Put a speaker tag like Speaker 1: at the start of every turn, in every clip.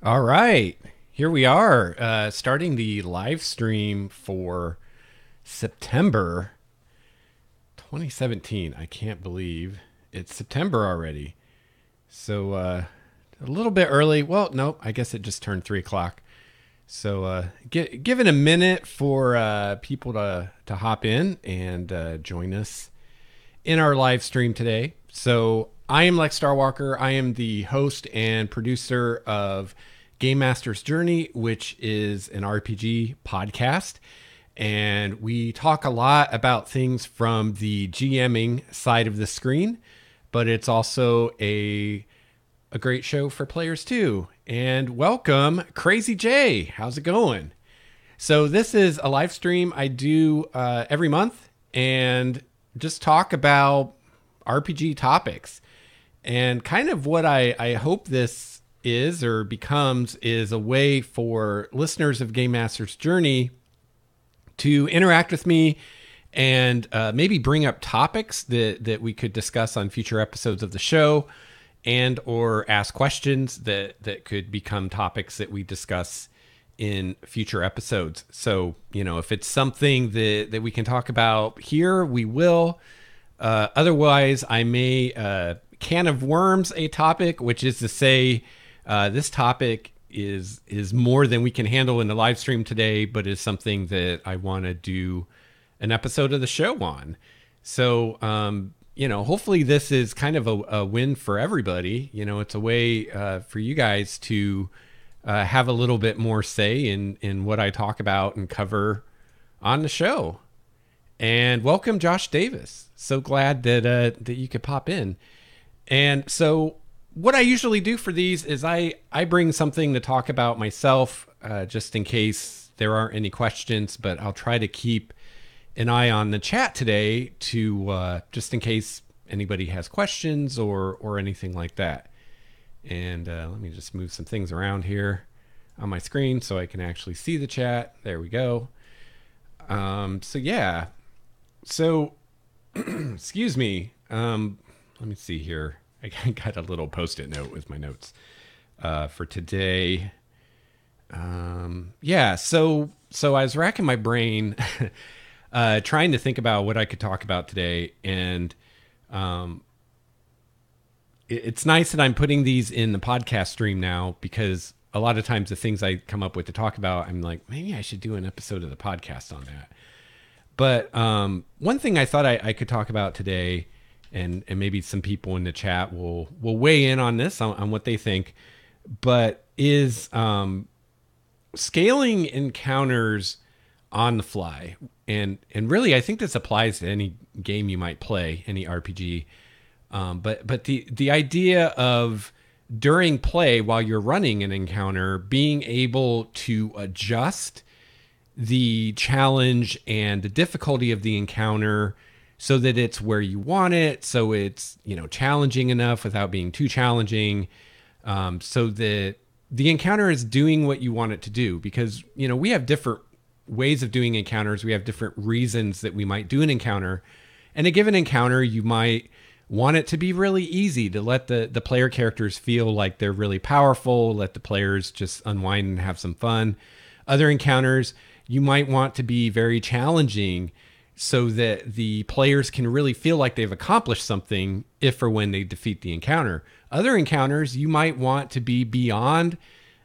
Speaker 1: All right, here we are, starting the live stream for September 2017. I can't believe it's September already. So a little bit early. Well, no, I guess it just turned 3 o'clock. So give it a minute for people to hop in and join us in our live stream today. So I am Lex Starwalker. I am the host and producer of Game Master's Journey, which is an RPG podcast. And we talk a lot about things from the GMing side of the screen, but it's also a great show for players too. And welcome, Crazy J. How's it going? So this is a live stream I do every month and just talk about RPG topics. And kind of what I hope this is or becomes is a way for listeners of Game Master's Journey to interact with me and maybe bring up topics that we could discuss on future episodes of the show, and or ask questions that could become topics that we discuss in future episodes. So, if it's something that we can talk about here, we will. Otherwise, I may can of worms a topic, which is to say, this topic is more than we can handle in the live stream today, but is something that I want to do an episode of the show on. So, hopefully this is kind of a win for everybody. It's a way for you guys to have a little bit more say in what I talk about and cover on the show. And welcome, Josh Davis. So glad that you could pop in. And so what I usually do for these is I bring something to talk about myself, just in case there aren't any questions, but I'll try to keep an eye on the chat today to just in case anybody has questions or anything like that. And let me just move some things around here on my screen so I can actually see the chat. There we go. So yeah. So, excuse me. Let me see here. I got a little Post-it note with my notes for today. Yeah, so I was racking my brain trying to think about what I could talk about today. And it's nice that I'm putting these in the podcast stream now, because a lot of times the things I come up with to talk about, I'm like, maybe I should do an episode of the podcast on that. But one thing I thought I could talk about today, and maybe some people in the chat will weigh in on this, on what they think, but is scaling encounters on the fly. And really, I think this applies to any game you might play, any RPG. But the idea of during play, while you're running an encounter, being able to adjust the challenge and the difficulty of the encounter so that it's where you want it, so it's challenging enough without being too challenging, so that the encounter is doing what you want it to do. Because we have different ways of doing encounters. We have different reasons that we might do an encounter. And a given encounter, you might want it to be really easy, to let the player characters feel like they're really powerful, let the players just unwind and have some fun. Other encounters, you might want to be very challenging, so that the players can really feel like they've accomplished something if or when they defeat the encounter. Other encounters, you might want to be beyond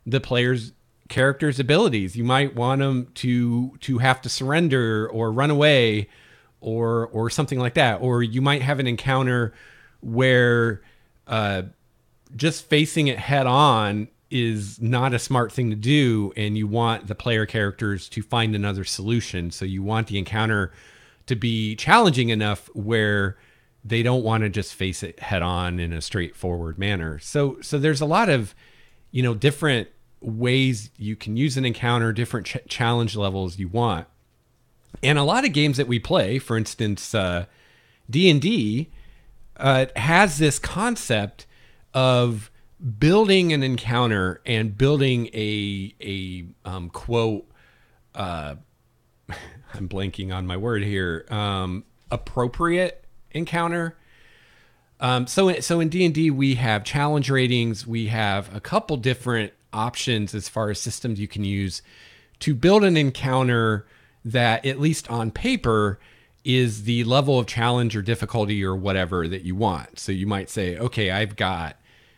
Speaker 1: the player's character's abilities. You might want them to have to surrender or run away or something like that. Or you might have an encounter where just facing it head on is not a smart thing to do, and you want the player characters to find another solution. So you want the encounter to be challenging enough where they don't want to just face it head on in a straightforward manner. So there's a lot of, different ways you can use an encounter, different challenge levels you want. And a lot of games that we play, for instance, D&D, has this concept of building an encounter and building a quote, I'm blanking on my word here, appropriate encounter. So in D&D, we have challenge ratings. We have a couple different options as far as systems you can use to build an encounter that, at least on paper, is the level of challenge or difficulty or whatever that you want. So you might say, okay, I've got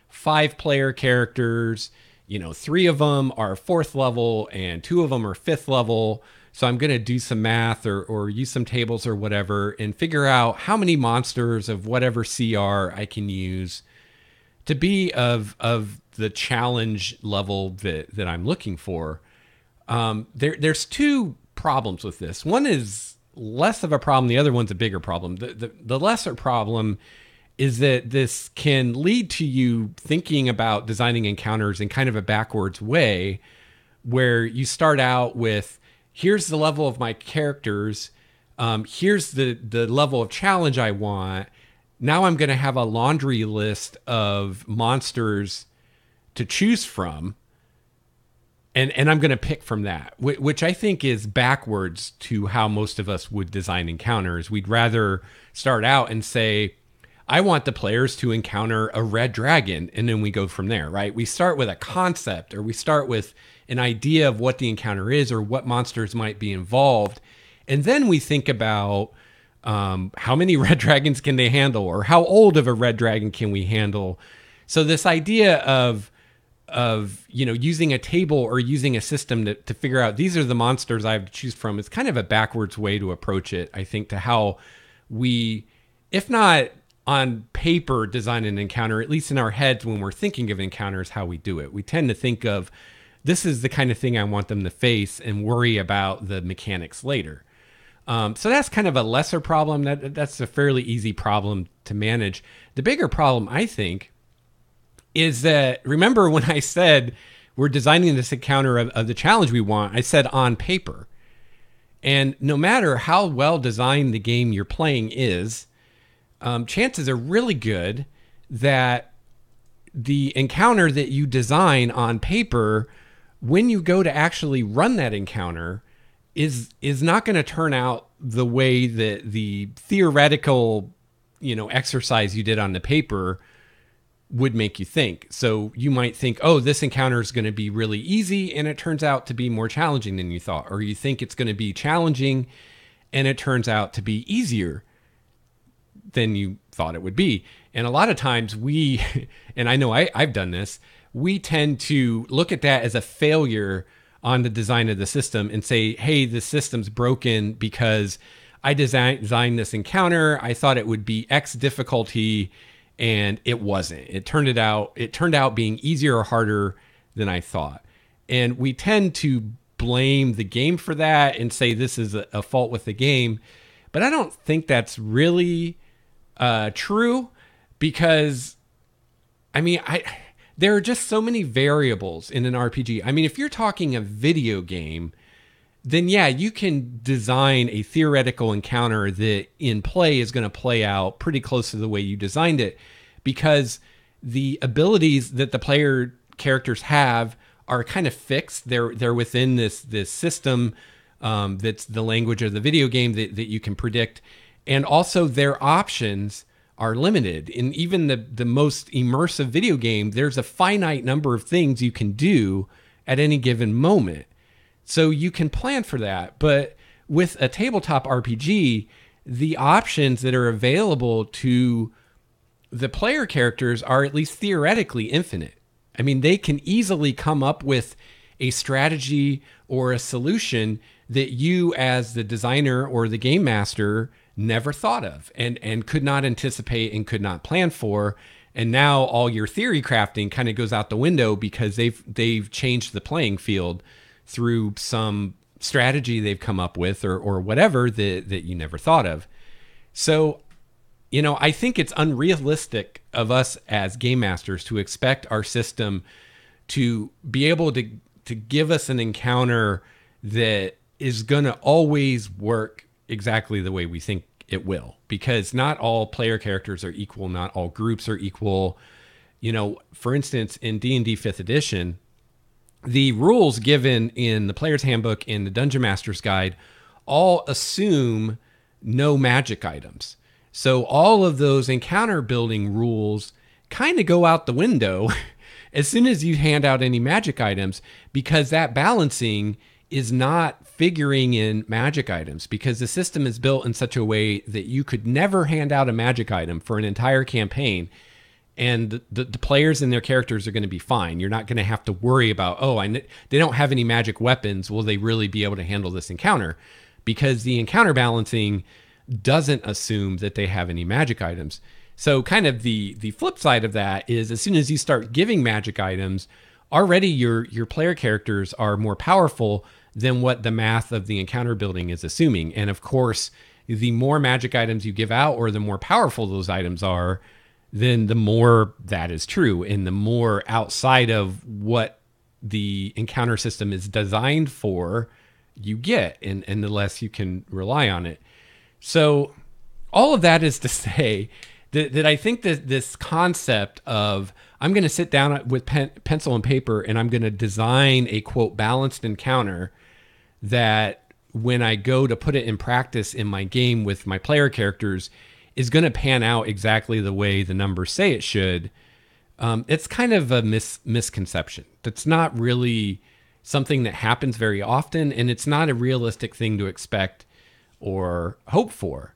Speaker 1: 5 player characters, 3 of them are 4th level and 2 of them are 5th level. So I'm going to do some math or use some tables or whatever and figure out how many monsters of whatever CR I can use to be of the challenge level that I'm looking for. There's 2 problems with this. One is less of a problem. The other one's a bigger problem. The lesser problem is that this can lead to you thinking about designing encounters in kind of a backwards way, where you start out with, here's the level of my characters, here's the level of challenge I want. Now I'm going to have a laundry list of monsters to choose from, and I'm going to pick from that, which I think is backwards to how most of us would design encounters. We'd rather start out and say, I want the players to encounter a red dragon, and then we go from there, right? We start with a concept, or we start with an idea of what the encounter is or what monsters might be involved. And then we think about how many red dragons can they handle, or how old of a red dragon can we handle. So this idea of using a table or using a system to figure out these are the monsters I have to choose from is kind of a backwards way to approach it, I think, to how we, if not on paper, design an encounter, at least in our heads when we're thinking of encounters, how we do it. We tend to think of, this is the kind of thing I want them to face, and worry about the mechanics later. So that's kind of a lesser problem. That's a fairly easy problem to manage. The bigger problem, I think, is that, remember when I said we're designing this encounter of the challenge we want, I said on paper. And no matter how well designed the game you're playing is, chances are really good that the encounter that you design on paper, when you go to actually run that encounter, is not going to turn out the way that the theoretical, exercise you did on the paper would make you think. So you might think, oh, this encounter is going to be really easy, and it turns out to be more challenging than you thought. Or you think it's going to be challenging, and it turns out to be easier than you thought it would be. And a lot of times we, and I know I've done this, we tend to look at that as a failure on the design of the system and say, hey, the system's broken because I designed this encounter. I thought it would be X difficulty, and it wasn't. It turned out being easier or harder than I thought. And we tend to blame the game for that and say this is a fault with the game. But I don't think that's really true, because there are just so many variables in an RPG. If you're talking a video game, then yeah, you can design a theoretical encounter that in play is going to play out pretty close to the way you designed it, because the abilities that the player characters have are kind of fixed. They're within this system that's the language of the video game that you can predict. And also their options are limited. In even the most immersive video game, there's a finite number of things you can do at any given moment. So you can plan for that. But with a tabletop RPG, the options that are available to the player characters are at least theoretically infinite. They can easily come up with a strategy or a solution that you as the designer or the game master never thought of and could not anticipate and could not plan for. And now all your theory crafting kind of goes out the window because they've changed the playing field through some strategy they've come up with or whatever that you never thought of. So, I think it's unrealistic of us as game masters to expect our system to be able to give us an encounter that is going to always work exactly the way we think it will, because not all player characters are equal. Not all groups are equal. For instance, in D&D 5th edition, the rules given in the player's handbook and the Dungeon Master's Guide all assume no magic items. So all of those encounter building rules kind of go out the window as soon as you hand out any magic items, because that balancing is not figuring in magic items, because the system is built in such a way that you could never hand out a magic item for an entire campaign, and the players and their characters are going to be fine. You're not going to have to worry about, they don't have any magic weapons. Will they really be able to handle this encounter? Because the encounter balancing doesn't assume that they have any magic items. So kind of the flip side of that is, as soon as you start giving magic items, already your player characters are more powerful than what the math of the encounter building is assuming. And of course, the more magic items you give out, or the more powerful those items are, then the more that is true, and the more outside of what the encounter system is designed for you get, and the less you can rely on it. So all of that is to say that I think that this concept of, I'm going to sit down with pencil and paper and I'm going to design a, quote, balanced encounter that when I go to put it in practice in my game with my player characters is going to pan out exactly the way the numbers say it should. It's kind of a misconception. That's not really something that happens very often, and it's not a realistic thing to expect or hope for.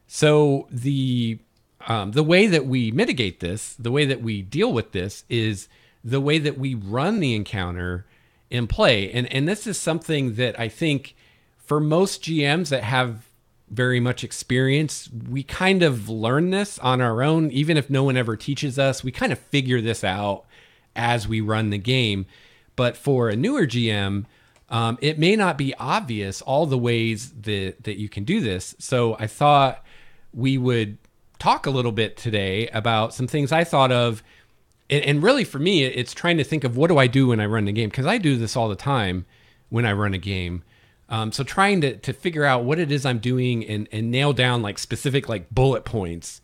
Speaker 1: So the way that we mitigate this, the way that we deal with this, is the way that we run the encounter in play. And this is something that I think for most GMs that have very much experience, we kind of learn this on our own. Even if no one ever teaches us, we kind of figure this out as we run the game. But for a newer GM, it may not be obvious all the ways that you can do this. So I thought we would talk a little bit today about some things I thought of. And really for me, it's trying to think of, what do I do when I run the game? Because I do this all the time when I run a game. So trying to figure out what it is I'm doing and nail down like specific like bullet points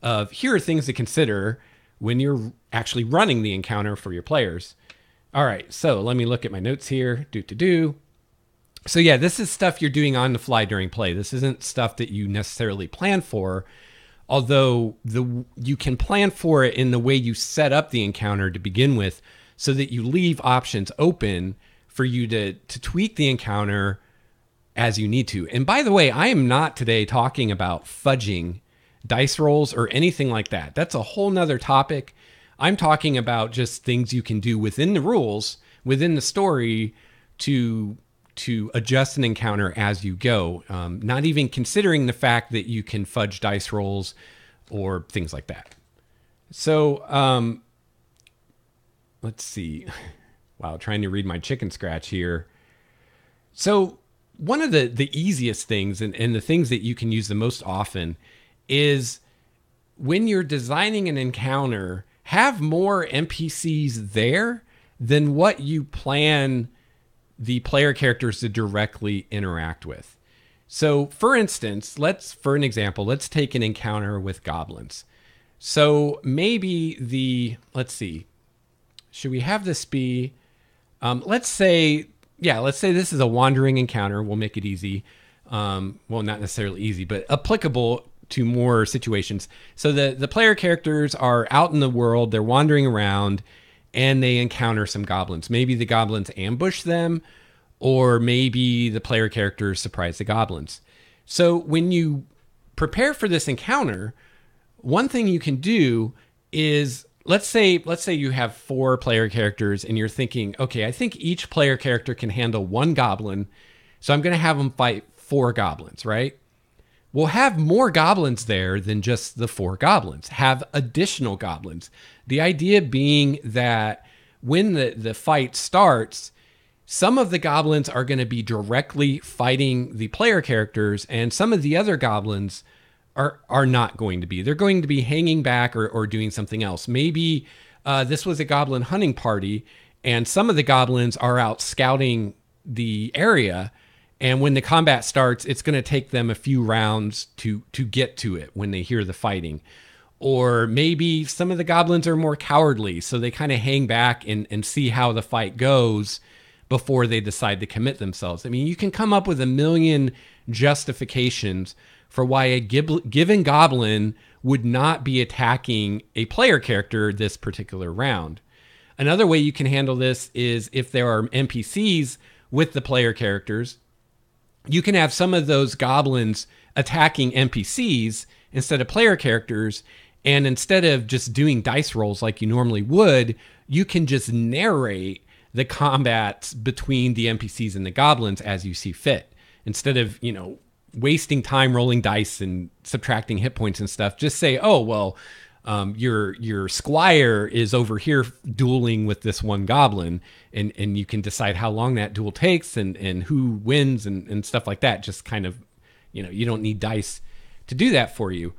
Speaker 1: of, here are things to consider when you're actually running the encounter for your players. All right, so let me look at my notes here. So yeah, this is stuff you're doing on the fly during play. This isn't stuff that you necessarily plan for, although you can plan for it in the way you set up the encounter to begin with, so that you leave options open for you to tweak the encounter as you need to. And by the way, I am not today talking about fudging dice rolls or anything like that. That's a whole nother topic. I'm talking about just things you can do within the rules, within the story, to adjust an encounter as you go. Not even considering the fact that you can fudge dice rolls or things like that. So let's see. Wow, trying to read my chicken scratch here. So one of the easiest things and the things that you can use the most often is, when you're designing an encounter, have more NPCs there than what you plan the player characters to directly interact with. So for instance, let's take an encounter with goblins. So maybe let's see, should we have this be, let's say this is a wandering encounter. We'll make it easy. Well, not necessarily easy, but applicable to more situations. So the player characters are out in the world, they're wandering around, and they encounter some goblins. Maybe the goblins ambush them, or maybe the player characters surprise the goblins. So when you prepare for this encounter, one thing you can do is, let's say you have 4 player characters and you're thinking, okay, I think each player character can handle 1 goblin, so I'm going to have them fight 4 goblins, right? We'll have more goblins there than just the 4 goblins. Have additional goblins. The idea being that when the fight starts, some of the goblins are going to be directly fighting the player characters, and some of the other goblins are not going to be. They're going to be hanging back or doing something else. Maybe this was a goblin hunting party, and some of the goblins are out scouting the area, and when the combat starts, it's going to take them a few rounds to get to it when they hear the fighting. Or maybe some of the goblins are more cowardly, so they kind of hang back and see how the fight goes before they decide to commit themselves. I mean, you can come up with a million justifications for why a given goblin would not be attacking a player character this particular round. Another way you can handle this is if there are NPCs with the player characters, you can have some of those goblins attacking NPCs instead of player characters. And instead of just doing dice rolls like you normally would, you can just narrate the combats between the NPCs and the goblins as you see fit. Instead of, wasting time rolling dice and subtracting hit points and stuff, just say, oh, well, your squire is over here dueling with this one goblin, and you can decide how long that duel takes and who wins and stuff like that. Just kind of, you don't need dice to do that for you.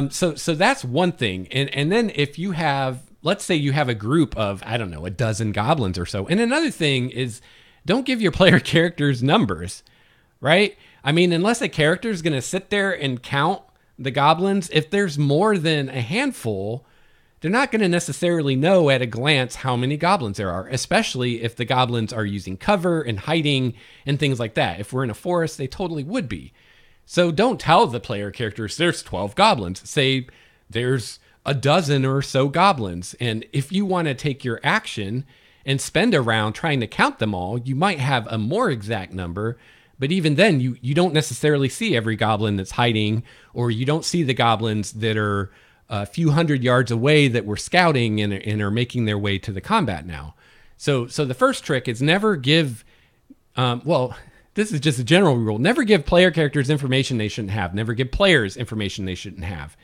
Speaker 1: So that's one thing. And then if you have, let's say you have a group of, I don't know, a dozen goblins or so. And another thing is, don't give your player characters numbers, right? I mean, unless a character is going to sit there and count the goblins, if there's more than a handful, they're not going to necessarily know at a glance how many goblins there are, especially if the goblins are using cover and hiding and things like that. If we're in a forest, they totally would be. So don't tell the player characters there's 12 goblins. Say there's a dozen or so goblins. And if you want to take your action and spend a round trying to count them all, you might have a more exact number. But even then, you don't necessarily see every goblin that's hiding, or you don't see the goblins that are a few hundred yards away that were scouting and are making their way to the combat now. So the first trick is never give, this is just a general rule. Never give player characters information they shouldn't have. Never give players information they shouldn't have.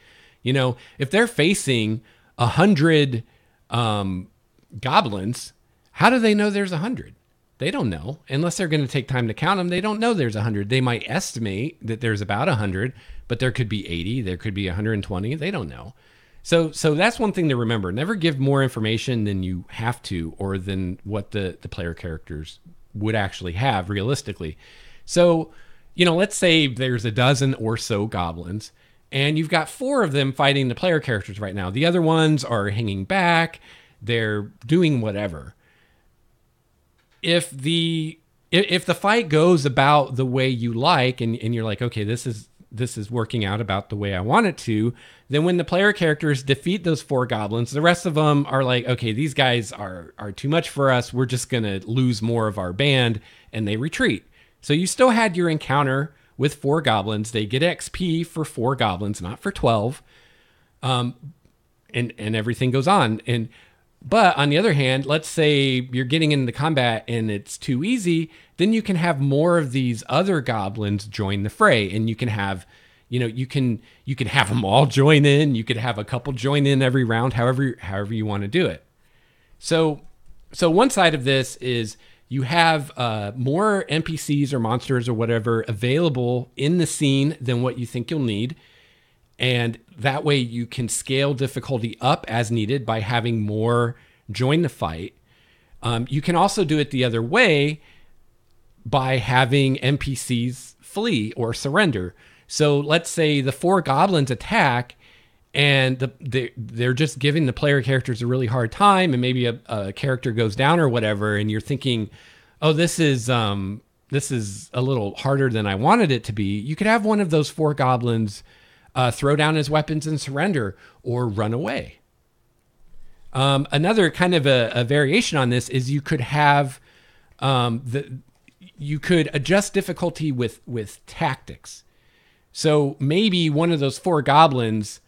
Speaker 1: If they're facing 100 goblins, how do they know there's 100? They don't know. Unless they're going to take time to count them, they don't know there's 100. They might estimate that there's about 100, but there could be 80, there could be 120. They don't know. So that's one thing to remember. Never give more information than you have to, or than what the player characters would actually have realistically. So, let's say there's a dozen or so goblins, and you've got 4 of them fighting the player characters right now. The other ones are hanging back. They're doing whatever. If the fight goes about the way you like, and you're like, okay, this is working out about the way I want it to, then when the player characters defeat those 4 goblins, the rest of them are like, okay, these guys are too much for us. We're just going to lose more of our band, and they retreat. So you still had your encounter with 4 goblins. They get XP for 4 goblins, not for 12. And everything goes on. But on the other hand, let's say you're getting into combat and it's too easy, then you can have more of these other goblins join the fray, and you can have, you can have them all join in. You could have a couple join in every round, however you want to do it. So one side of this is you have more NPCs or monsters or whatever available in the scene than what you think you'll need. And that way you can scale difficulty up as needed by having more join the fight. You can also do it the other way by having NPCs flee or surrender. So let's say the 4 goblins attack, and they're just giving the player characters a really hard time, and maybe a character goes down or whatever, and you're thinking, oh, this is a little harder than I wanted it to be. You could have one of those 4 goblins throw down his weapons and surrender, or run away. Another kind of a variation on this is you could have you could adjust difficulty with tactics. So maybe one of those 4 goblins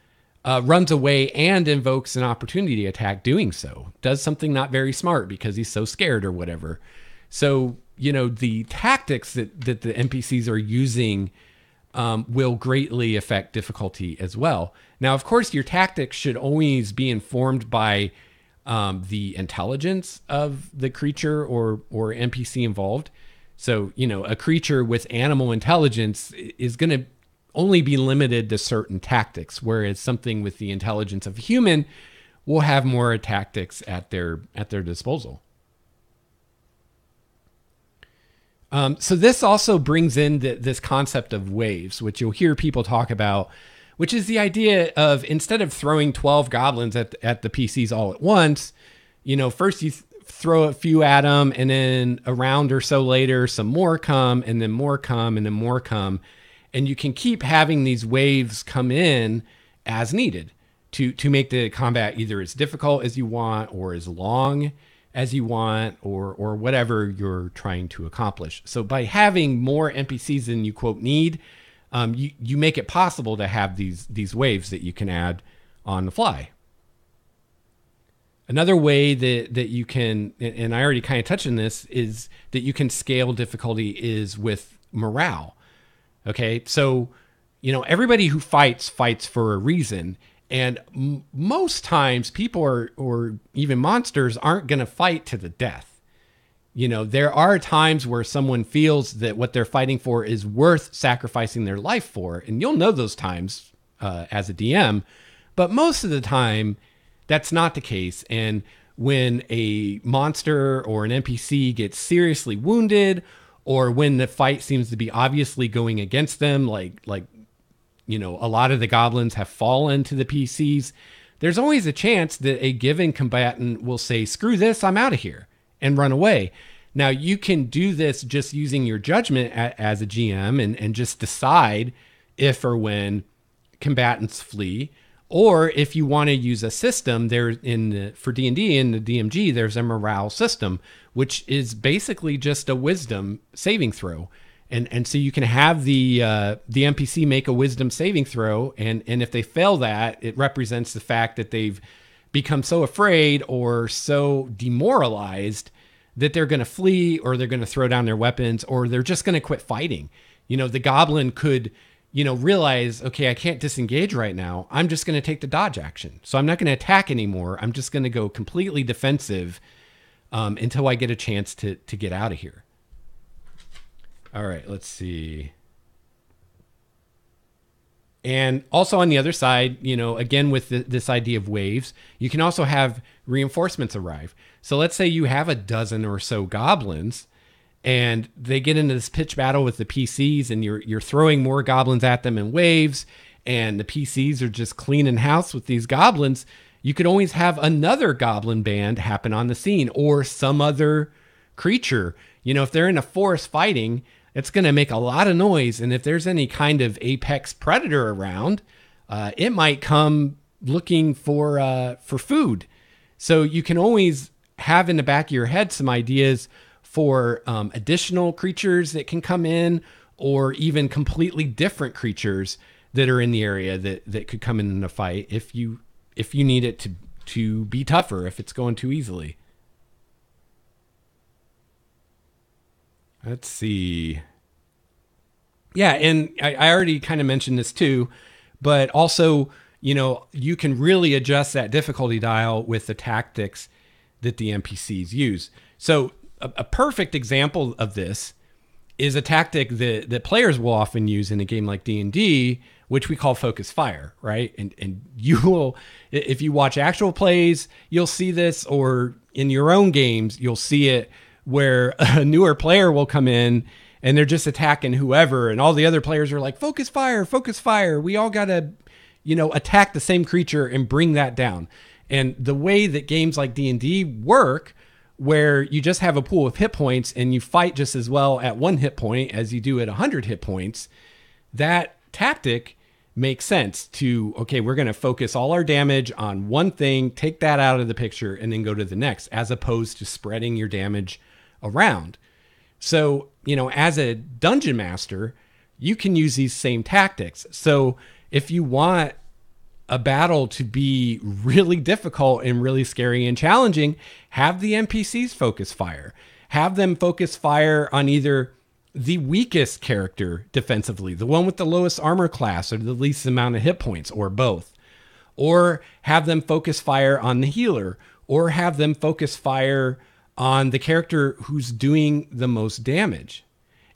Speaker 1: runs away and invokes an opportunity attack doing so. Does something not very smart because he's so scared or whatever. So, the tactics that the NPCs are using will greatly affect difficulty as well. Now, of course, your tactics should always be informed by the intelligence of the creature or NPC involved. So, a creature with animal intelligence is going to only be limited to certain tactics, whereas something with the intelligence of a human will have more tactics at their disposal. So this also brings in this concept of waves, which you'll hear people talk about, which is the idea of, instead of throwing 12 goblins at the PCs all at once, first you throw a few at them, and then a round or so later, some more come, and then more come, and then more come. And you can keep having these waves come in as needed. to make the combat either as difficult as you want or as long as you want, or whatever you're trying to accomplish. So by having more NPCs than you quote need, you make it possible to have these waves that you can add on the fly. Another way that you can, and I already kind of touched on this, is that you can scale difficulty is with morale. Okay, so everybody who fights for a reason. And most times people or even monsters aren't going to fight to the death. There are times where someone feels that what they're fighting for is worth sacrificing their life for. And you'll know those times as a DM. But most of the time, that's not the case. And when a monster or an NPC gets seriously wounded, or when the fight seems to be obviously going against them, like a lot of the goblins have fallen to the PCs, there's always a chance that a given combatant will say, screw this, I'm out of here, and run away. Now, you can do this just using your judgment as a GM and just decide if or when combatants flee. Or if you want to use a system, for D&D in the DMG, there's a morale system, which is basically just a wisdom saving throw. And so you can have the NPC make a wisdom saving throw, and if they fail that, it represents the fact that they've become so afraid or so demoralized that they're going to flee, or they're going to throw down their weapons, or they're just going to quit fighting. The goblin could realize, okay, I can't disengage right now. I'm just going to take the dodge action. So I'm not going to attack anymore. I'm just going to go completely defensive until I get a chance to get out of here. All right, let's see. And also on the other side, again, with this idea of waves, you can also have reinforcements arrive. So let's say you have a dozen or so goblins, and they get into this pitch battle with the PCs, and you're throwing more goblins at them in waves, and the PCs are just cleaning house with these goblins. You could always have another goblin band happen on the scene, or some other creature. If they're in a forest fighting, it's going to make a lot of noise. And if there's any kind of apex predator around, it might come looking for food. So you can always have in the back of your head some ideas for additional creatures that can come in, or even completely different creatures that are in the area that could come in a fight if you need it to be tougher, if it's going too easily. Let's see. Yeah, and I already kind of mentioned this too, but also, you can really adjust that difficulty dial with the tactics that the NPCs use. So a perfect example of this is a tactic that players will often use in a game like D&D, which we call focus fire, right? And you will, if you watch actual plays, you'll see this, or in your own games, you'll see it, where a newer player will come in and they're just attacking whoever, and all the other players are like, focus fire. We all got to, attack the same creature and bring that down. And the way that games like D&D work, where you just have a pool of hit points and you fight just as well at 1 hit point as you do at 100 hit points, that tactic makes sense to, okay, we're going to focus all our damage on one thing, take that out of the picture, and then go to the next, as opposed to spreading your damage around. So, as a dungeon master, you can use these same tactics. So if you want a battle to be really difficult and really scary and challenging, have the NPCs focus fire. Have them focus fire on either the weakest character defensively, the one with the lowest armor class or the least amount of hit points, or both. Or have them focus fire on the healer, or have them focus fire on the character who's doing the most damage.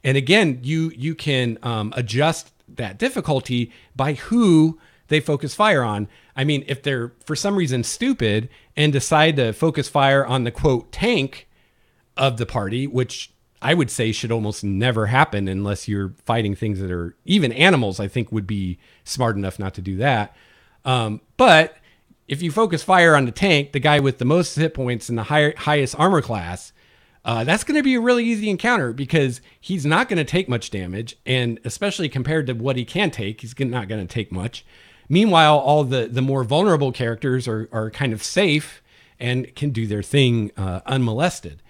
Speaker 1: And again, you can adjust that difficulty by who they focus fire on. I mean, if they're for some reason stupid and decide to focus fire on the quote tank of the party, which I would say should almost never happen unless you're fighting things that are, even animals, I think would be smart enough not to do that. But if you focus fire on the tank, the guy with the most hit points and the highest armor class, that's going to be a really easy encounter, because he's not going to take much damage. And especially compared to what he can take, he's not going to take much. Meanwhile, all the more vulnerable characters are kind of safe and can do their thing unmolested.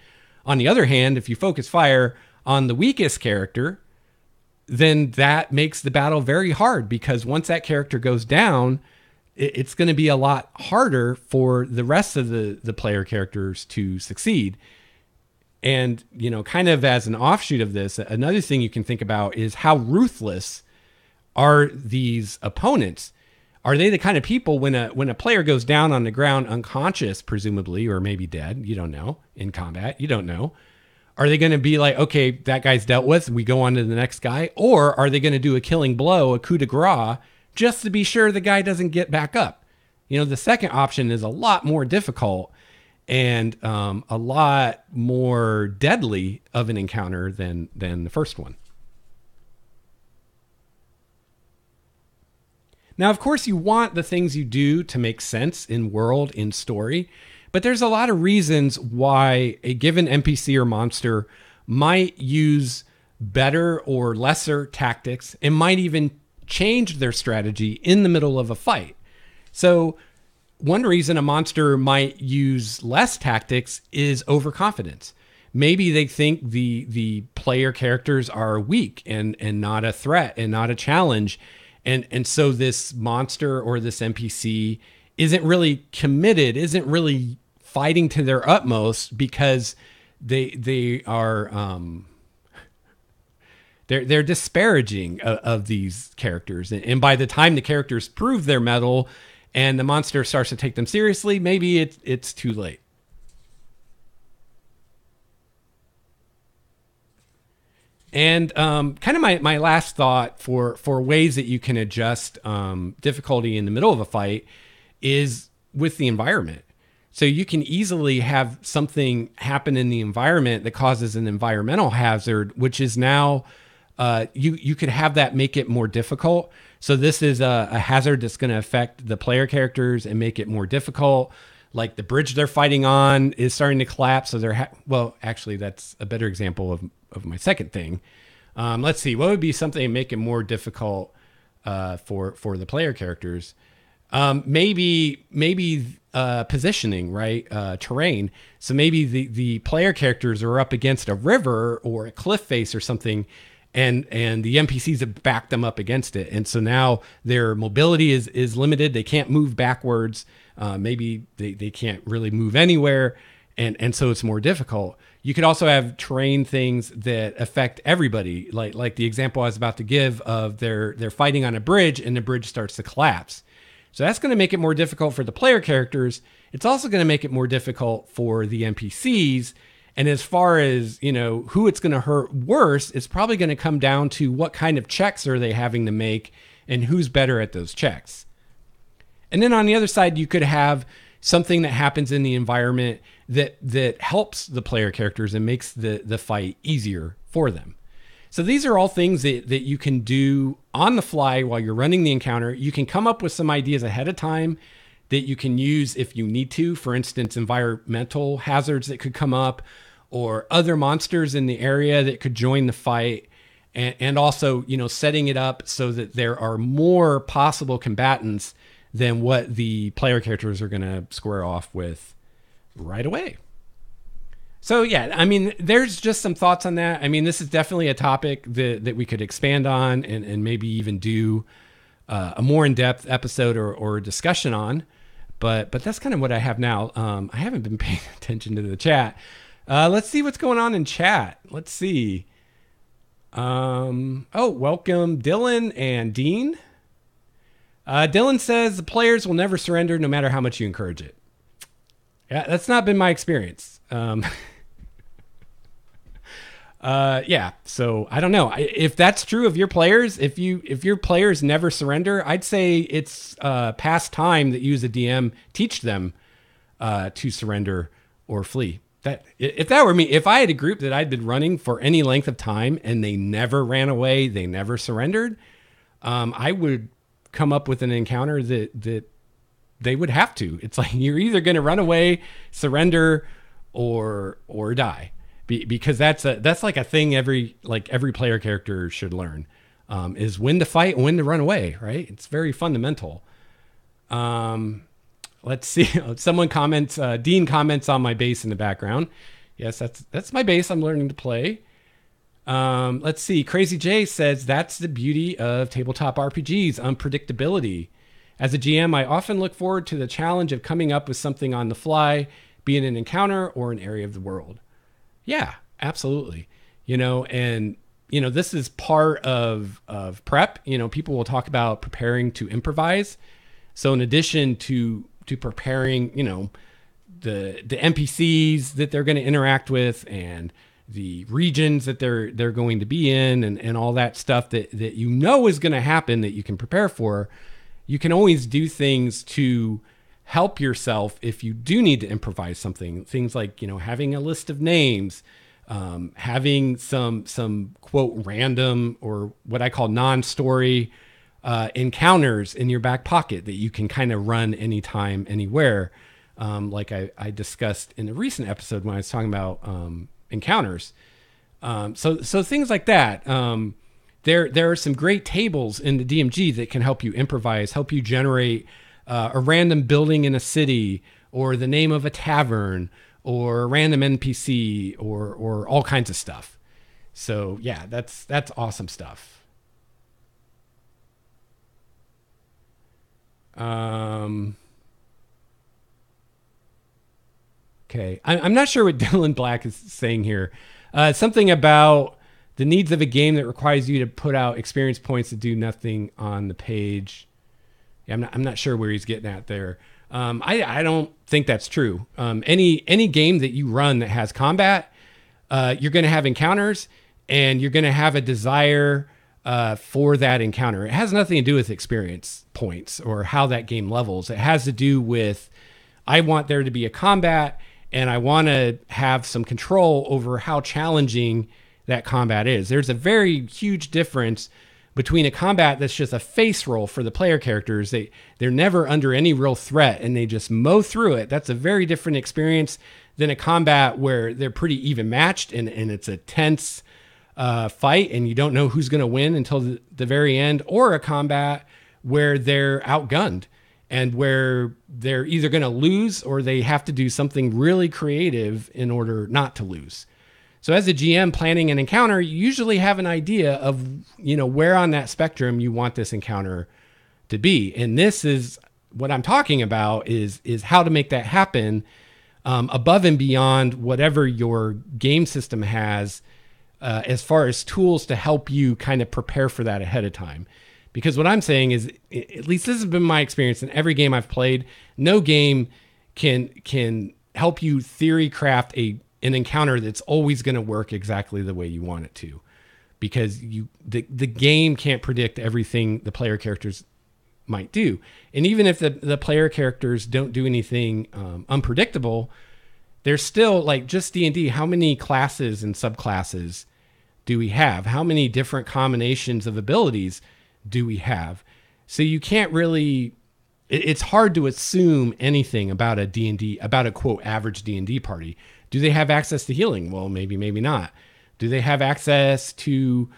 Speaker 1: On the other hand, if you focus fire on the weakest character, then that makes the battle very hard, because once that character goes down, it's going to be a lot harder for the rest of the player characters to succeed. And, kind of as an offshoot of this, another thing you can think about is how ruthless are these opponents? Are they the kind of people when a player goes down on the ground unconscious, presumably, or maybe dead, you don't know, in combat, you don't know. Are they going to be like, okay, that guy's dealt with, we go on to the next guy? Or are they going to do a killing blow, a coup de grace, just to be sure the guy doesn't get back up? The second option is a lot more difficult and a lot more deadly of an encounter than the first one. Now, of course, you want the things you do to make sense in world, in story, but there's a lot of reasons why a given NPC or monster might use better or lesser tactics and might even change their strategy in the middle of a fight. So one reason a monster might use less tactics is overconfidence. Maybe they think the player characters are weak and not a threat and not a challenge. And so this monster or this NPC isn't really committed, isn't really fighting to their utmost, because they are they're disparaging of these characters. And by the time the characters prove their mettle and the monster starts to take them seriously, maybe it's too late. And kind of my last thought for ways that you can adjust difficulty in the middle of a fight is with the environment. So you can easily have something happen in the environment that causes an environmental hazard, which is now you could have that make it more difficult. So this is a hazard that's going to affect the player characters and make it more difficult. Like the bridge they're fighting on is starting to collapse. So well, actually, that's a better example of my second thing. Let's see, what would be something to make it more difficult for the player characters? Maybe positioning, right? Terrain. So maybe the player characters are up against a river or a cliff face or something, and the NPCs have backed them up against it. And so now their mobility is limited. They can't move backwards. Maybe they can't really move anywhere. And so it's more difficult. You could also have terrain things that affect everybody, like the example I was about to give of they're fighting on a bridge and the bridge starts to collapse. So that's going to make it more difficult for the player characters. It's also going to make it more difficult for the NPCs. And as far as, who it's going to hurt worse, it's probably going to come down to what kind of checks are they having to make and who's better at those checks. And then on the other side, you could have something that happens in the environment that helps the player characters and makes the fight easier for them. So these are all things that you can do on the fly while you're running the encounter. You can come up with some ideas ahead of time that you can use if you need to. For instance, environmental hazards that could come up, or other monsters in the area that could join the fight. And also, setting it up so that there are more possible combatants than what the player characters are going to square off with right away. So yeah, there's just some thoughts on that. This is definitely a topic that we could expand on and maybe even do a more in-depth episode or discussion on. But that's kind of what I have now. I haven't been paying attention to the chat. Let's see what's going on in chat. Let's see. Welcome Dylan and Dean. Dylan says the players will never surrender no matter how much you encourage it. Yeah, that's not been my experience. So I don't know if that's true of your players. If your players never surrender, I'd say it's past time that you as a DM teach them to surrender or flee. If that were me, if I had a group that I'd been running for any length of time and they never ran away, they never surrendered, I would come up with an encounter that they would have to. It's like you're either going to run away, surrender, or die, because that's like a thing every player character should learn, is when to fight and when to run away. Right? It's very fundamental. Let's see. Someone comments, Dean comments on my bass in the background. Yes, that's my bass I'm learning to play. Let's see. Crazy J says, that's the beauty of tabletop RPGs, unpredictability. As a GM, I often look forward to the challenge of coming up with something on the fly, be it an encounter or an area of the world. Yeah, absolutely. And this is part of prep. People will talk about preparing to improvise. So in addition to preparing, the NPCs that they're going to interact with and the regions that they're going to be in and all that stuff that is going to happen that you can prepare for, you can always do things to help yourself if you do need to improvise something. Things like, having a list of names, having some quote random or what I call non-story encounters in your back pocket that you can kind of run anytime, anywhere. Like I discussed in a recent episode when I was talking about encounters. So things like that. There are some great tables in the DMG that can help you improvise, help you generate a random building in a city or the name of a tavern or a random NPC or all kinds of stuff. So yeah, that's awesome stuff. Okay. I'm not sure what Dylan Black is saying here. Something about the needs of a game that requires you to put out experience points to do nothing on the page. Yeah, I'm not sure where he's getting at there. I don't think that's true. Any game that you run that has combat, you're going to have encounters and you're going to have a desire for that encounter. It has nothing to do with experience points or how that game levels. It has to do with, I want there to be a combat and I want to have some control over how challenging that combat is. There's a very huge difference between a combat that's just a face roll for the player characters. They're never under any real threat and they just mow through it. That's a very different experience than a combat where they're pretty even matched and it's a tense fight and you don't know who's going to win until the very end, or a combat where they're outgunned and where they're either going to lose or they have to do something really creative in order not to lose. So as a GM planning an encounter, you usually have an idea of, where on that spectrum you want this encounter to be. And this is what I'm talking about is how to make that happen above and beyond whatever your game system has as far as tools to help you kind of prepare for that ahead of time. Because what I'm saying is, at least this has been my experience in every game I've played, no game can help you theory craft an encounter that's always going to work exactly the way you want it to. Because the game can't predict everything the player characters might do. And even if the player characters don't do anything unpredictable, there's still, like, just D&D, how many classes and subclasses do we have? How many different combinations of abilities do we have? So you can't really, it's hard to assume anything about a D&D, about a quote average D&D party. Do they have access to healing? Well, maybe not. Do they have access to,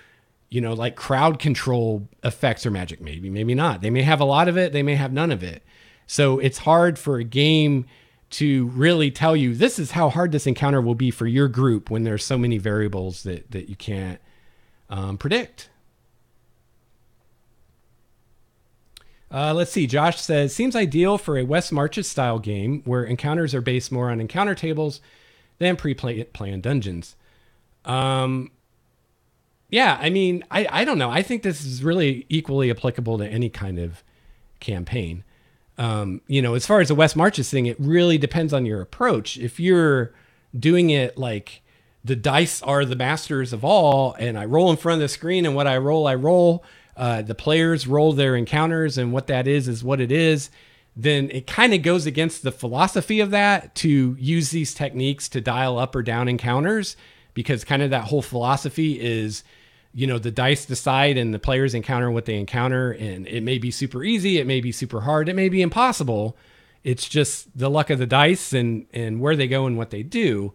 Speaker 1: like crowd control effects or magic? Maybe not. They may have a lot of it. They may have none of it. So it's hard for a game to really tell you this is how hard this encounter will be for your group when there's so many variables that you can't predict. Let's see. Josh says, seems ideal for a West Marches style game where encounters are based more on encounter tables than pre-planned dungeons. Yeah, I mean, I don't know. I think this is really equally applicable to any kind of campaign. As far as the West Marches thing, it really depends on your approach. If you're doing it like the dice are the masters of all, and I roll in front of the screen, and what I roll, the players roll their encounters, and what that is what it is, then it kind of goes against the philosophy of that to use these techniques to dial up or down encounters, because kind of that whole philosophy is, the dice decide and the players encounter what they encounter, and it may be super easy, it may be super hard, it may be impossible. It's just the luck of the dice and where they go and what they do.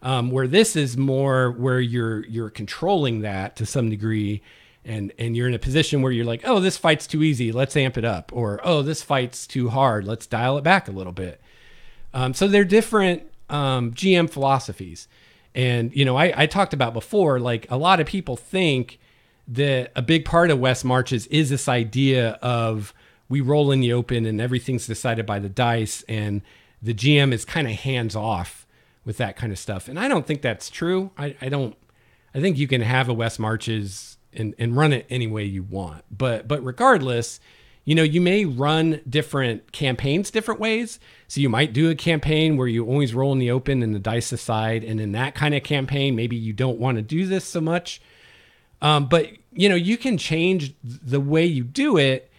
Speaker 1: Where this is more where you're controlling that to some degree, and you're in a position where you're like, oh, this fight's too easy, let's amp it up, or oh, this fight's too hard, let's dial it back a little bit. So they're different GM philosophies. And, I talked about before, like a lot of people think that a big part of West Marches is this idea of we roll in the open and everything's decided by the dice and the GM is kind of hands off with that kind of stuff. And I don't think that's true. I think you can have a West Marches and run it any way you want. But regardless, you may run different campaigns different ways. So you might do a campaign where you always roll in the open and the dice aside. And in that kind of campaign, maybe you don't want to do this so much. But, you can change the way you do it,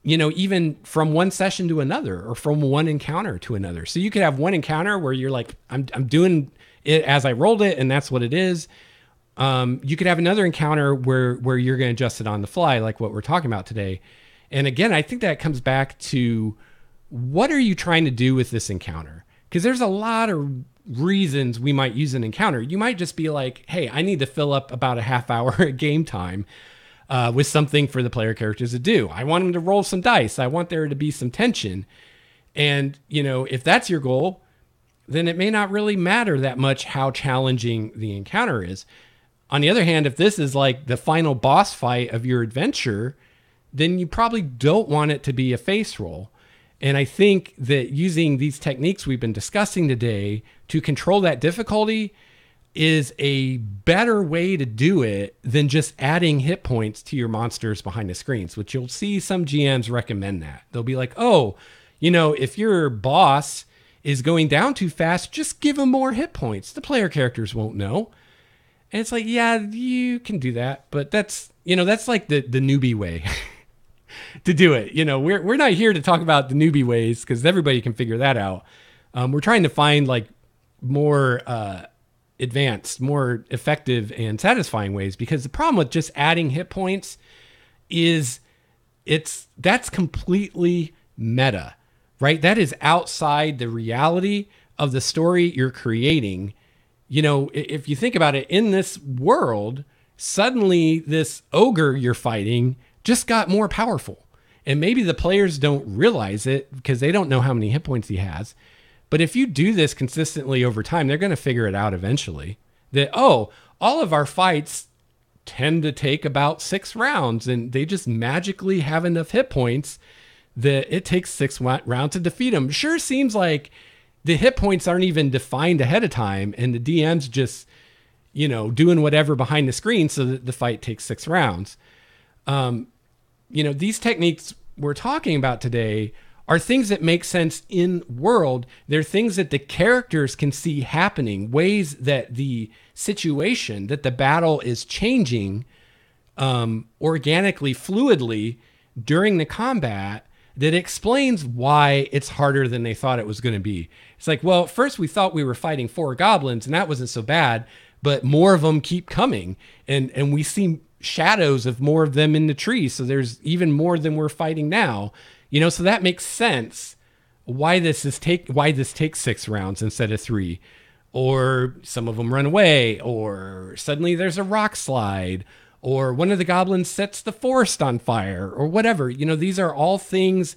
Speaker 1: even from one session to another or from one encounter to another. So you could have one encounter where you're like, I'm doing it as I rolled it and that's what it is. You could have another encounter where you're going to adjust it on the fly, like what we're talking about today. And again, I think that comes back to what are you trying to do with this encounter? Because there's a lot of reasons we might use an encounter. You might just be like, hey, I need to fill up about a half hour at game time with something for the player characters to do. I want them to roll some dice. I want there to be some tension. And, if that's your goal, then it may not really matter that much how challenging the encounter is. On the other hand, if this is like the final boss fight of your adventure, then you probably don't want it to be a face roll. And I think that using these techniques we've been discussing today to control that difficulty is a better way to do it than just adding hit points to your monsters behind the screens, which you'll see some GMs recommend that. They'll be like, oh, if your boss is going down too fast, just give him more hit points. The player characters won't know. And it's like, yeah, you can do that, but that's like the newbie way to do it. We're not here to talk about the newbie ways because everybody can figure that out. We're trying to find like more advanced, more effective and satisfying ways, because the problem with just adding hit points is that's completely meta, right? That is outside the reality of the story you're creating. If you think about it, in this world, suddenly this ogre you're fighting just got more powerful. And maybe the players don't realize it because they don't know how many hit points he has. But if you do this consistently over time, they're going to figure it out eventually. That, all of our fights tend to take about 6 rounds and they just magically have enough hit points that it takes 6 rounds to defeat them. Sure seems like the hit points aren't even defined ahead of time and the DM's just, doing whatever behind the screen so that the fight takes 6 rounds. These techniques we're talking about today are things that make sense in world. They're things that the characters can see happening, ways that the situation, that the battle is changing organically, fluidly during the combat, that explains why it's harder than they thought it was going to be. It's like, well, at first we thought we were fighting 4 goblins and that wasn't so bad, but more of them keep coming and we see shadows of more of them in the trees. So there's even more than we're fighting now, so that makes sense why this takes 6 rounds instead of 3, or some of them run away, or suddenly there's a rock slide, or one of the goblins sets the forest on fire, or whatever. These are all things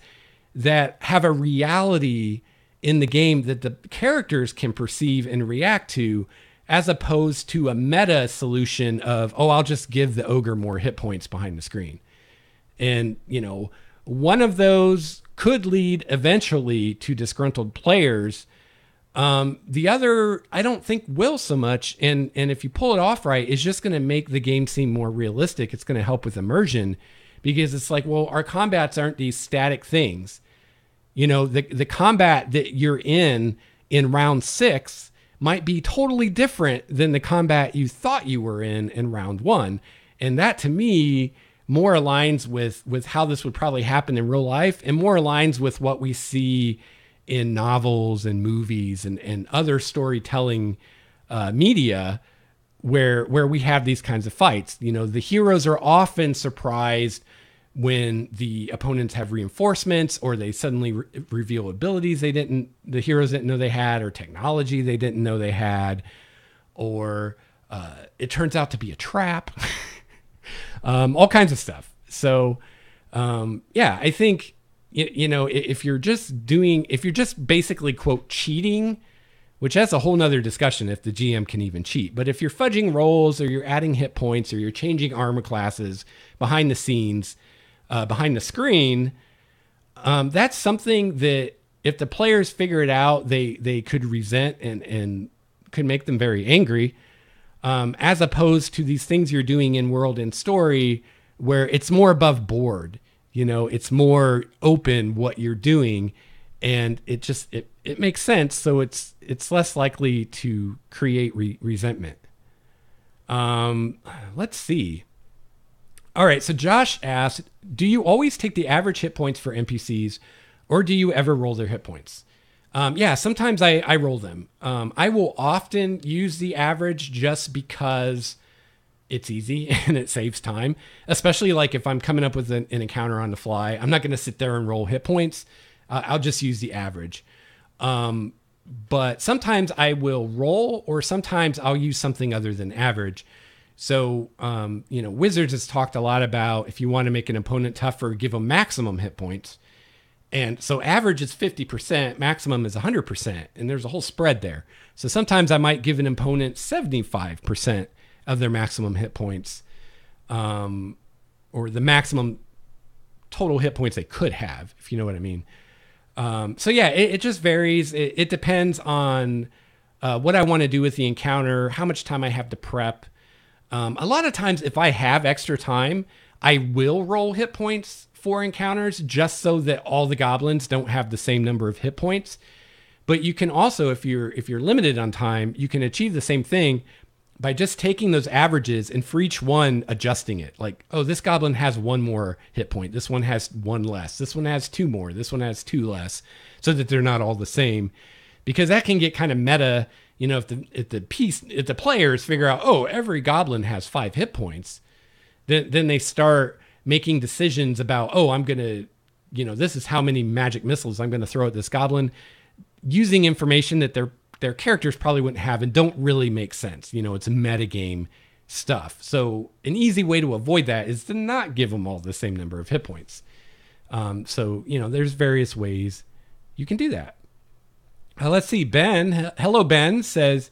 Speaker 1: that have a reality in the game that the characters can perceive and react to, as opposed to a meta solution of, I'll just give the ogre more hit points behind the screen. And, one of those could lead eventually to disgruntled players. The other, I don't think will so much. And if you pull it off right, it's just going to make the game seem more realistic. It's going to help with immersion, because it's like, well, our combats aren't these static things. The combat that you're in round 6 might be totally different than the combat you thought you were in round 1. And that, to me, more aligns with how this would probably happen in real life, and more aligns with what we see in novels and movies and other storytelling media where we have these kinds of fights. The heroes are often surprised when the opponents have reinforcements, or they suddenly reveal abilities the heroes didn't know they had, or technology they didn't know they had, or it turns out to be a trap. all kinds of stuff. So, yeah, I think, if you're just basically quote cheating, which that's a whole nother discussion if the GM can even cheat. But if you're fudging rolls or you're adding hit points or you're changing armor classes behind the scenes, behind the screen, that's something that if the players figure it out, they could resent and could make them very angry, as opposed to these things you're doing in world and story where it's more above board. It's more open what you're doing, and it makes sense. So it's less likely to create resentment. Let's see. All right. So Josh asked, do you always take the average hit points for NPCs, or do you ever roll their hit points? Yeah, sometimes I roll them. I will often use the average just because it's easy and it saves time, especially like if I'm coming up with an encounter on the fly. I'm not going to sit there and roll hit points. I'll just use the average. But sometimes I will roll, or sometimes I'll use something other than average. So, Wizards has talked a lot about if you want to make an opponent tougher, give them maximum hit points. And so average is 50%, maximum is 100%, and there's a whole spread there. So sometimes I might give an opponent 75% of their maximum hit points, or the maximum total hit points they could have, if you know what I mean. So yeah, it just varies. It depends on what I want to do with the encounter, how much time I have to prep. A lot of times if I have extra time, I will roll hit points for encounters just so that all the goblins don't have the same number of hit points. But you can also, if you're limited on time, you can achieve the same thing by just taking those averages and for each one adjusting it. Like, oh, this goblin has one more hit point. This one has one less. This one has two more. This one has two less, so that they're not all the same. Because that can get kind of meta, if the players figure out, oh, every goblin has 5 hit points, then they start making decisions about, oh, I'm going to, this is how many magic missiles I'm going to throw at this goblin, using information that their characters probably wouldn't have and don't really make sense. It's metagame stuff. So an easy way to avoid that is to not give them all the same number of hit points. So, there's various ways you can do that. Let's see. Ben, hello, Ben, says,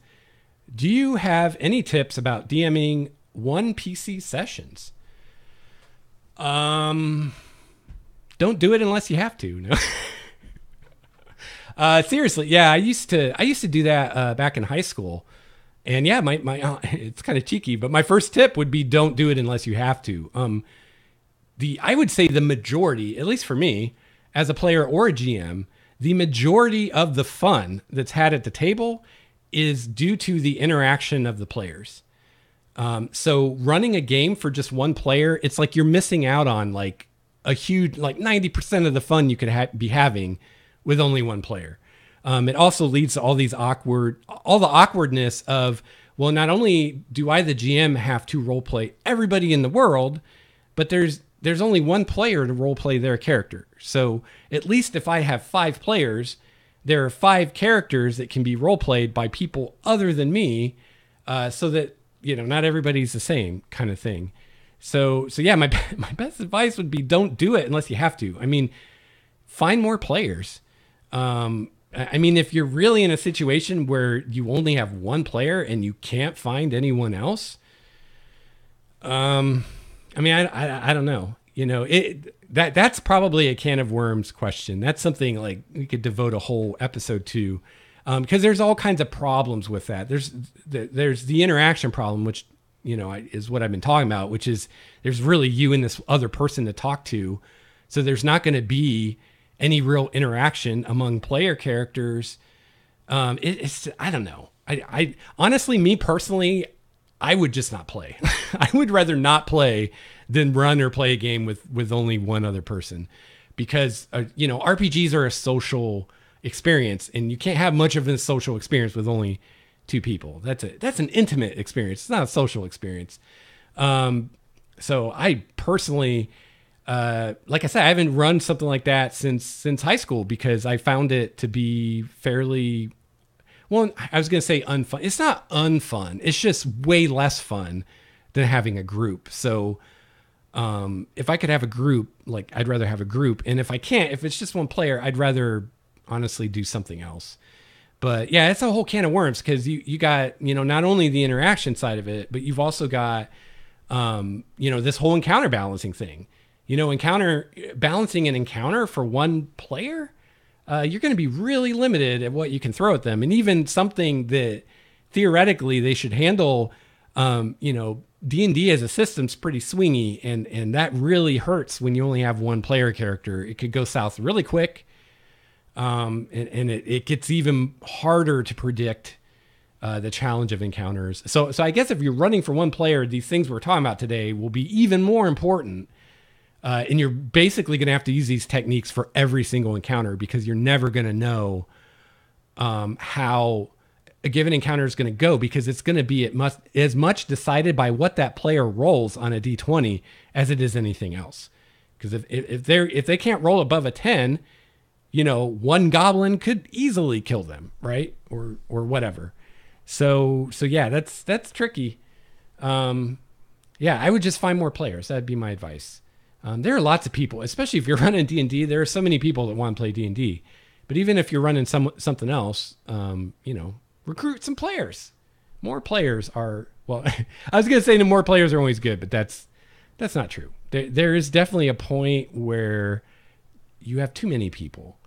Speaker 1: do you have any tips about DMing one PC sessions? Don't do it unless you have to. No. Seriously. Yeah. I used to do that, back in high school, and yeah, my, it's kind of cheeky, but my first tip would be don't do it unless you have to. I would say the majority, at least for me as a player or a GM, the majority of the fun that's had at the table is due to the interaction of the players. So running a game for just one player, it's like you're missing out on like a huge, like 90% of the fun you could be having with only one player. It also leads to all the awkwardness of, well, not only do I, the GM, have to role play everybody in the world, but there's only one player to role play their character. So at least if I have 5 players, there are 5 characters that can be role played by people other than me, so that, not everybody's the same kind of thing. So yeah, my best advice would be don't do it unless you have to. I mean, find more players. If you're really in a situation where you only have one player and you can't find anyone else, I don't know. That's probably a can of worms question. That's something like we could devote a whole episode to, because there's all kinds of problems with that. There's the interaction problem, which is what I've been talking about, which is there's really you and this other person to talk to, so there's not going to be any real interaction among player characters. It's I don't know. I honestly, me personally, I would just not play. I would rather not play than run or play a game with only one other person, because RPGs are a social experience, and you can't have much of a social experience with only 2 people. That's an intimate experience. It's not a social experience. So I personally, like I said, I haven't run something like that since high school, because I found it to be fairly, well, I was going to say unfun. It's not unfun. It's just way less fun than having a group. So if I could have a group, like I'd rather have a group. And if I can't, if it's just one player, I'd rather honestly do something else. But yeah, it's a whole can of worms because you got, not only the interaction side of it, but you've also got, this whole encounter balancing thing. Encounter balancing an encounter for one player, you're going to be really limited at what you can throw at them. And even something that theoretically they should handle, D&D as a system's pretty swingy, and that really hurts when you only have one player character. It could go south really quick, and it gets even harder to predict the challenge of encounters. So I guess if you're running for one player, these things we're talking about today will be even more important. And you're basically going to have to use these techniques for every single encounter because you're never going to know how a given encounter is going to go, because it's going to be as much decided by what that player rolls on a D20 as it is anything else. Because if they can't roll above a 10, one goblin could easily kill them, right? Or whatever. So yeah, that's tricky. Yeah, I would just find more players. That'd be my advice. There are lots of people, especially if you're running D&D. There are so many people that want to play D&D. But even if you're running something else, recruit some players. More players are, well, I was going to say more players are always good, but that's not true. There is definitely a point where you have too many people.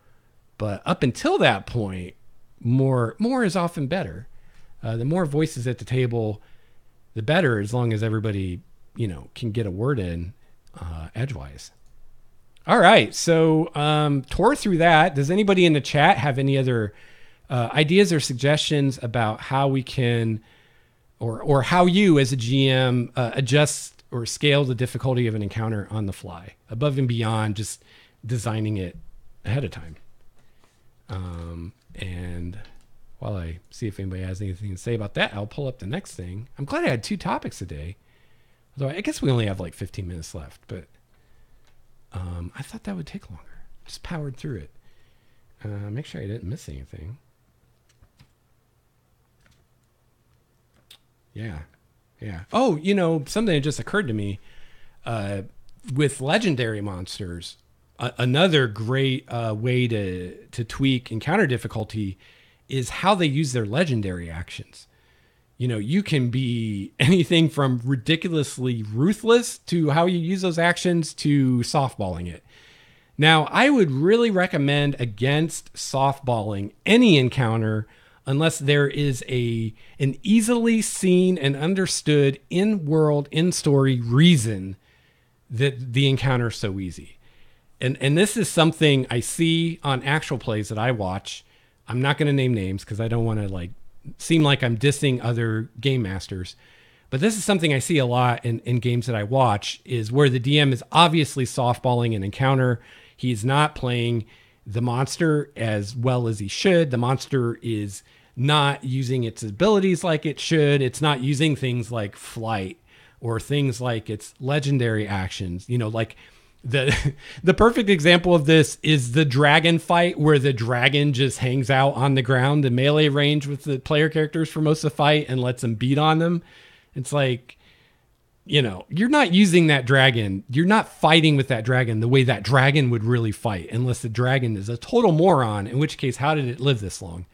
Speaker 1: But up until that point, more is often better. The more voices at the table, the better, as long as everybody, can get a word in edgewise. All right. So tore through that. Does anybody in the chat have any other ideas or suggestions about how we can, or how you as a GM adjust or scale the difficulty of an encounter on the fly, above and beyond just designing it ahead of time? And while I see if anybody has anything to say about that, I'll pull up the next thing. I'm glad I had 2 topics today. Although I guess we only have like 15 minutes left, but I thought that would take longer. Just powered through it. Make sure I didn't miss anything. Yeah. Oh, something that just occurred to me with legendary monsters. Another great way to tweak encounter difficulty is how they use their legendary actions. You can be anything from ridiculously ruthless to how you use those actions to softballing it. Now, I would really recommend against softballing any encounter unless there is an easily seen and understood in-world, in-story reason that the encounter is so easy. And this is something I see on actual plays that I watch. I'm not going to name names because I don't want to seem like I'm dissing other game masters. But this is something I see a lot in games that I watch, is where the DM is obviously softballing an encounter. He's not playing the monster as well as he should. The monster is not using its abilities like it should. It's not using things like flight or things like its legendary actions. The perfect example of this is the dragon fight, where the dragon just hangs out on the ground in melee range with the player characters for most of the fight and lets them beat on them. It's like, you're not using that dragon. You're not fighting with that dragon the way that dragon would really fight, unless the dragon is a total moron, in which case, how did it live this long?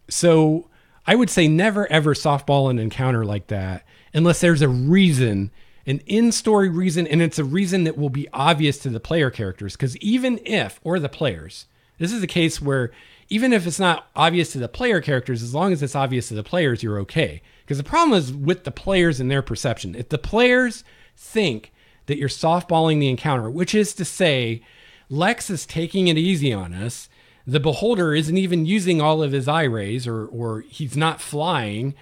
Speaker 1: So I would say never, ever softball an encounter like that unless there's a reason, an in-story reason, and it's a reason that will be obvious to the player characters. Because even if, or the players, this is a case where even if it's not obvious to the player characters, as long as it's obvious to the players, you're okay. Because the problem is with the players and their perception. If the players think that you're softballing the encounter, which is to say, Lex is taking it easy on us, the beholder isn't even using all of his eye rays, or he's not flying,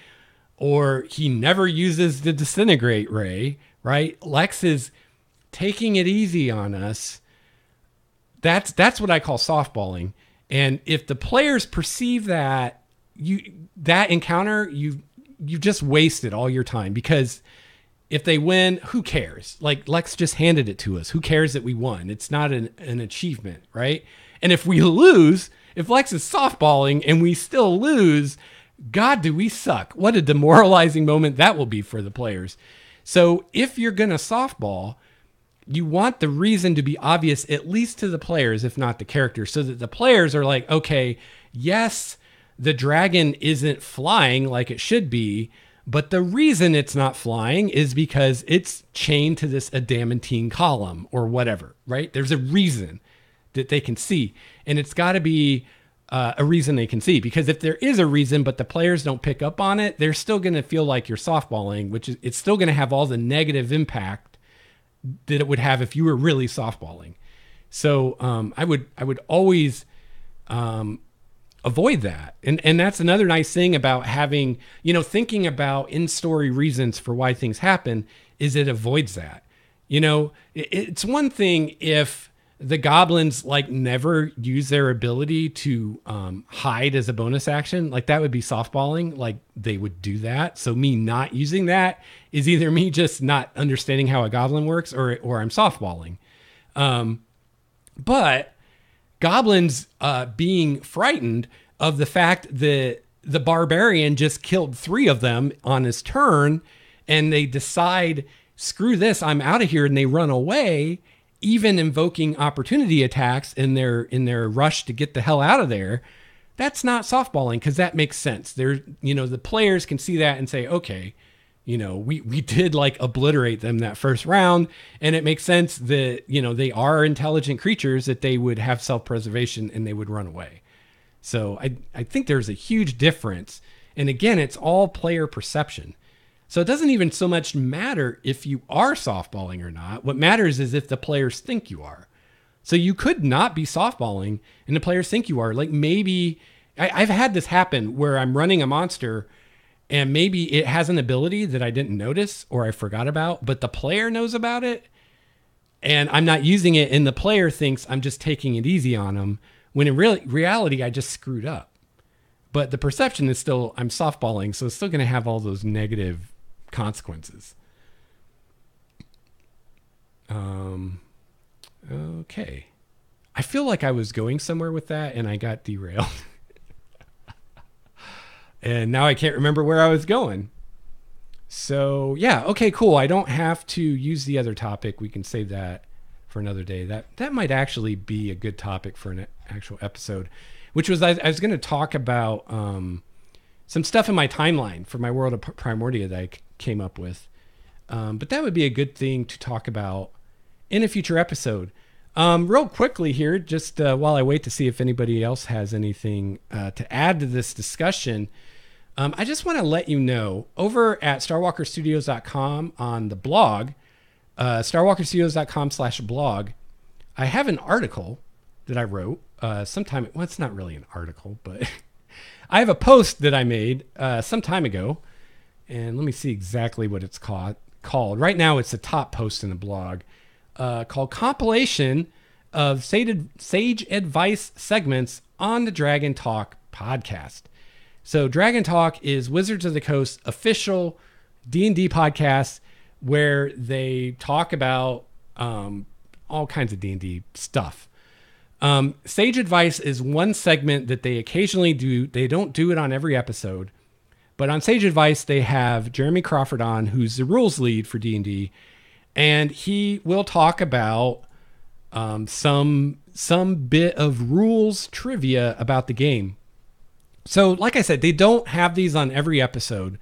Speaker 1: or he never uses the disintegrate ray, right? Lex is taking it easy on us. That's what I call softballing. And if the players perceive that encounter, you've just wasted all your time, because if they win, who cares? Like, Lex just handed it to us. Who cares that we won? It's not an achievement, right? And if we lose, if Lex is softballing and we still lose, God, do we suck. What a demoralizing moment that will be for the players. So if you're going to softball, you want the reason to be obvious, at least to the players, if not the characters, so that the players are like, okay, yes, the dragon isn't flying like it should be, but the reason it's not flying is because it's chained to this adamantine column or whatever, right? There's a reason that they can see, and it's got to be a reason they can see, because if there is a reason but the players don't pick up on it, they're still going to feel like you're softballing, which is, it's still going to have all the negative impact that it would have if you were really softballing. So I would always avoid that. And that's another nice thing about having, thinking about in-story reasons for why things happen, is it avoids that. It's one thing if the goblins never use their ability to hide as a bonus action. Like that would be softballing. Like they would do that. So me not using that is either me just not understanding how a goblin works or I'm softballing. But goblins being frightened of the fact that the barbarian just killed 3 of them on his turn, and they decide, screw this, I'm out of here, and they run away, even invoking opportunity attacks in their rush to get the hell out of there. That's not softballing, because that makes sense. The players can see that and say, okay, we did obliterate them that first round, and it makes sense that, they are intelligent creatures, that they would have self-preservation and they would run away. So I think there's a huge difference. And again, it's all player perception. So it doesn't even so much matter if you are softballing or not. What matters is if the players think you are. So you could not be softballing and the players think you are. Like maybe I've had this happen where I'm running a monster and maybe it has an ability that I didn't notice or I forgot about, but the player knows about it and I'm not using it. And the player thinks I'm just taking it easy on them, when in reality, I just screwed up. But the perception is still, I'm softballing. So it's still going to have all those negative consequences. Okay. I feel like I was going somewhere with that and I got derailed. And now I can't remember where I was going. So yeah, okay, cool. I don't have to use the other topic. We can save that for another day. That might actually be a good topic for an actual episode, which was I was going to talk about some stuff in my timeline for my World of Primordia that I came up with. But that would be a good thing to talk about in a future episode. Real quickly here, just while I wait to see if anybody else has anything to add to this discussion, I just want to let you know, over at starwalkerstudios.com on the blog, starwalkerstudios.com/blog, I have an article that I wrote sometime. Well, it's not really an article, but I have a post that I made some time ago, and let me see exactly what it's called. Right now, it's the top post in the blog, called Compilation of Sage Advice Segments on the Dragon Talk podcast. So Dragon Talk is Wizards of the Coast's official D&D podcast where they talk about all kinds of D&D stuff. Sage Advice is one segment that they occasionally do. They don't do it on every episode. But on Sage Advice, they have Jeremy Crawford on, who's the rules lead for D&D. And he will talk about some bit of rules trivia about the game. So like I said, they don't have these on every episode.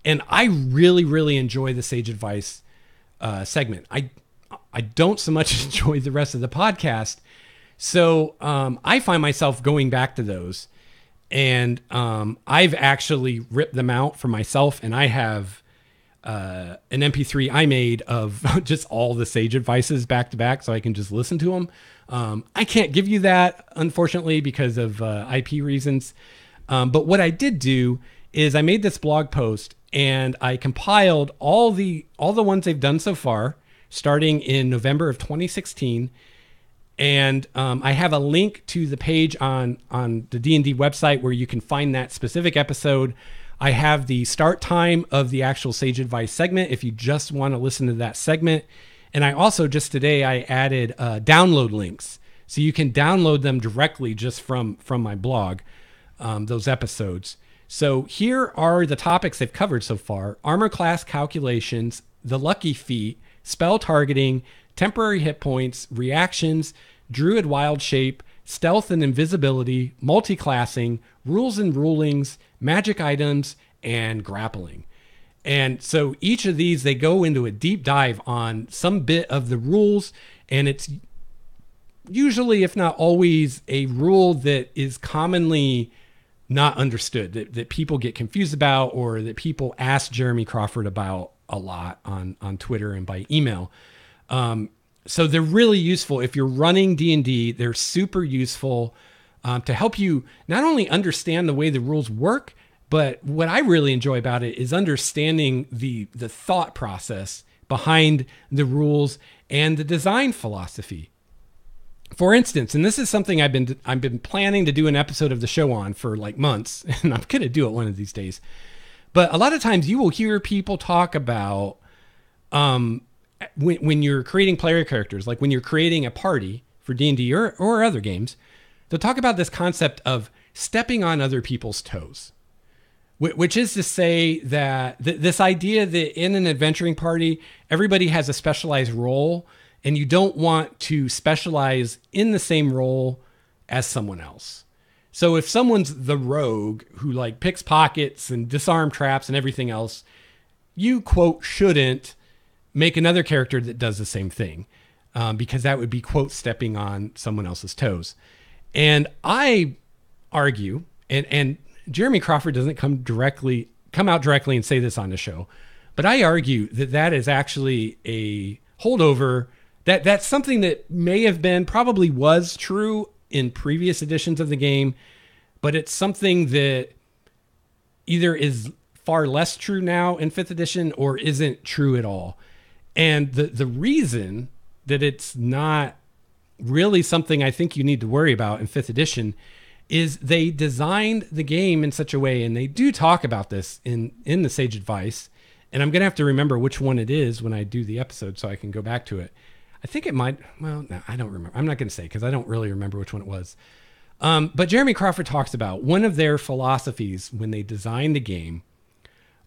Speaker 1: And I really, really enjoy the Sage Advice segment. I don't so much enjoy the rest of the podcast. So I find myself going back to those. And I've actually ripped them out for myself. And I have an MP3 I made of just all the Sage Advices back to back so I can just listen to them. I can't give you that, unfortunately, because of IP reasons. But what I did do is I made this blog post and I compiled all the ones they've done so far, starting in November of 2016. And I have a link to the page on the D&D website where you can find that specific episode. I have the start time of the actual Sage Advice segment if you just want to listen to that segment. And I also, just today, I added download links. So you can download them directly just from my blog, those episodes. So here are the topics they've covered so far: armor class calculations, the lucky feat, spell targeting, temporary hit points, reactions, druid wild shape, stealth and invisibility, multi-classing, rules and rulings, magic items, and grappling. And so each of these, they go into a deep dive on some bit of the rules, and it's usually, if not always, a rule that is commonly not understood, that people get confused about, or that people ask Jeremy Crawford about a lot on Twitter and by email. So they're really useful. If you're running D&D, they're super useful to help you not only understand the way the rules work, but what I really enjoy about it is understanding the thought process behind the rules and the design philosophy. For instance, and this is something I've been planning to do an episode of the show on for like months, and I'm going to do it one of these days. But a lot of times you will hear people talk about when you're creating player characters, like when you're creating a party for D&D or other games, they'll talk about this concept of stepping on other people's toes. Which is to say that this idea that in an adventuring party, everybody has a specialized role, and you don't want to specialize in the same role as someone else. So if someone's the rogue who like picks pockets and disarm traps and everything else, you, quote, shouldn't make another character that does the same thing, because that would be, quote, stepping on someone else's toes. And I argue, and Jeremy Crawford doesn't come out directly and say this on the show, but I argue that is actually a holdover. That's something that may have been, probably was true in previous editions of the game, but it's something that either is far less true now in 5th edition or isn't true at all. And the reason that it's not really something I think you need to worry about in 5th edition is they designed the game in such a way, and they do talk about this in the Sage Advice, and I'm going to have to remember which one it is when I do the episode so I can go back to it. I think it might, well, no, I don't remember. I'm not going to say because I don't really remember which one it was. But Jeremy Crawford talks about one of their philosophies when they designed the game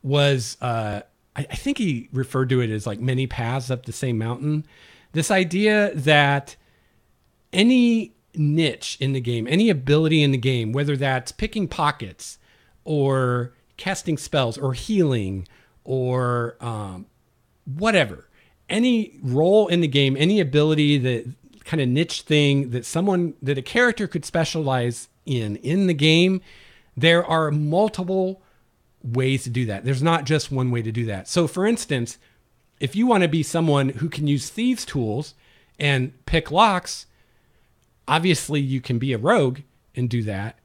Speaker 1: was, I think he referred to it as like many paths up the same mountain. This idea that any niche in the game, any ability in the game, whether that's picking pockets or casting spells or healing or whatever, any role in the game, any ability, that kind of niche thing that a character could specialize in the game, there are multiple ways to do that. There's not just one way to do that. So for instance, if you want to be someone who can use thieves tools and pick locks, obviously you can be a rogue and do that,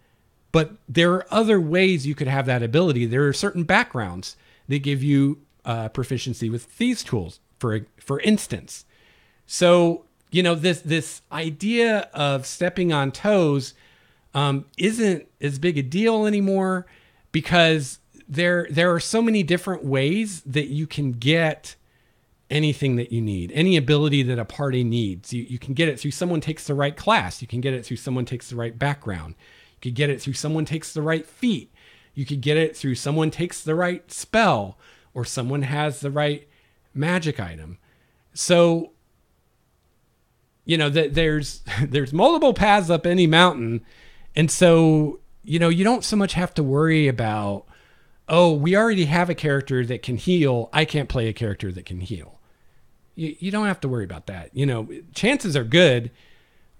Speaker 1: but there are other ways you could have that ability. There are certain backgrounds that give you proficiency with thieves tools, for instance. So, you know, this idea of stepping on toes isn't as big a deal anymore, because there are so many different ways that you can get anything that you need, any ability that a party needs. You can get it through someone takes the right class. You can get it through someone takes the right background. You could get it through someone takes the right feat. You could get it through someone takes the right spell, or someone has the right magic item. So, you know, there's multiple paths up any mountain. And so, you know, you don't so much have to worry about, oh, we already have a character that can heal, I can't play a character that can heal. You don't have to worry about that. You know, chances are good.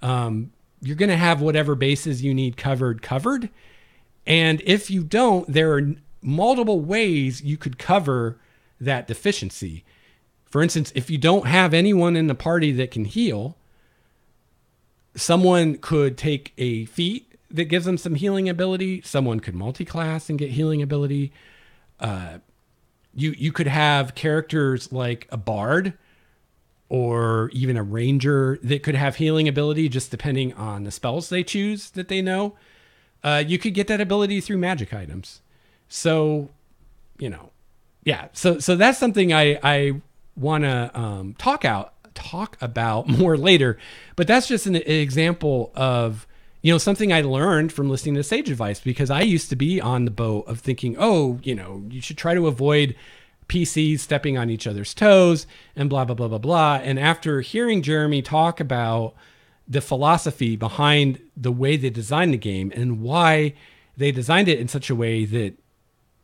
Speaker 1: You're going to have whatever bases you need covered. And if you don't, there are multiple ways you could cover that deficiency. For instance, if you don't have anyone in the party that can heal, someone could take a feat that gives them some healing ability. Someone could multi-class and get healing ability. You could have characters like a bard or even a ranger that could have healing ability, just depending on the spells they choose that they know. You could get that ability through magic items. So, you know, yeah. So that's something I want to talk about more later. But that's just an example of, something I learned from listening to Sage Advice, because I used to be on the boat of thinking, you should try to avoid PCs stepping on each other's toes and blah, blah, blah, blah, blah. And after hearing Jeremy talk about the philosophy behind the way they designed the game and why they designed it in such a way that,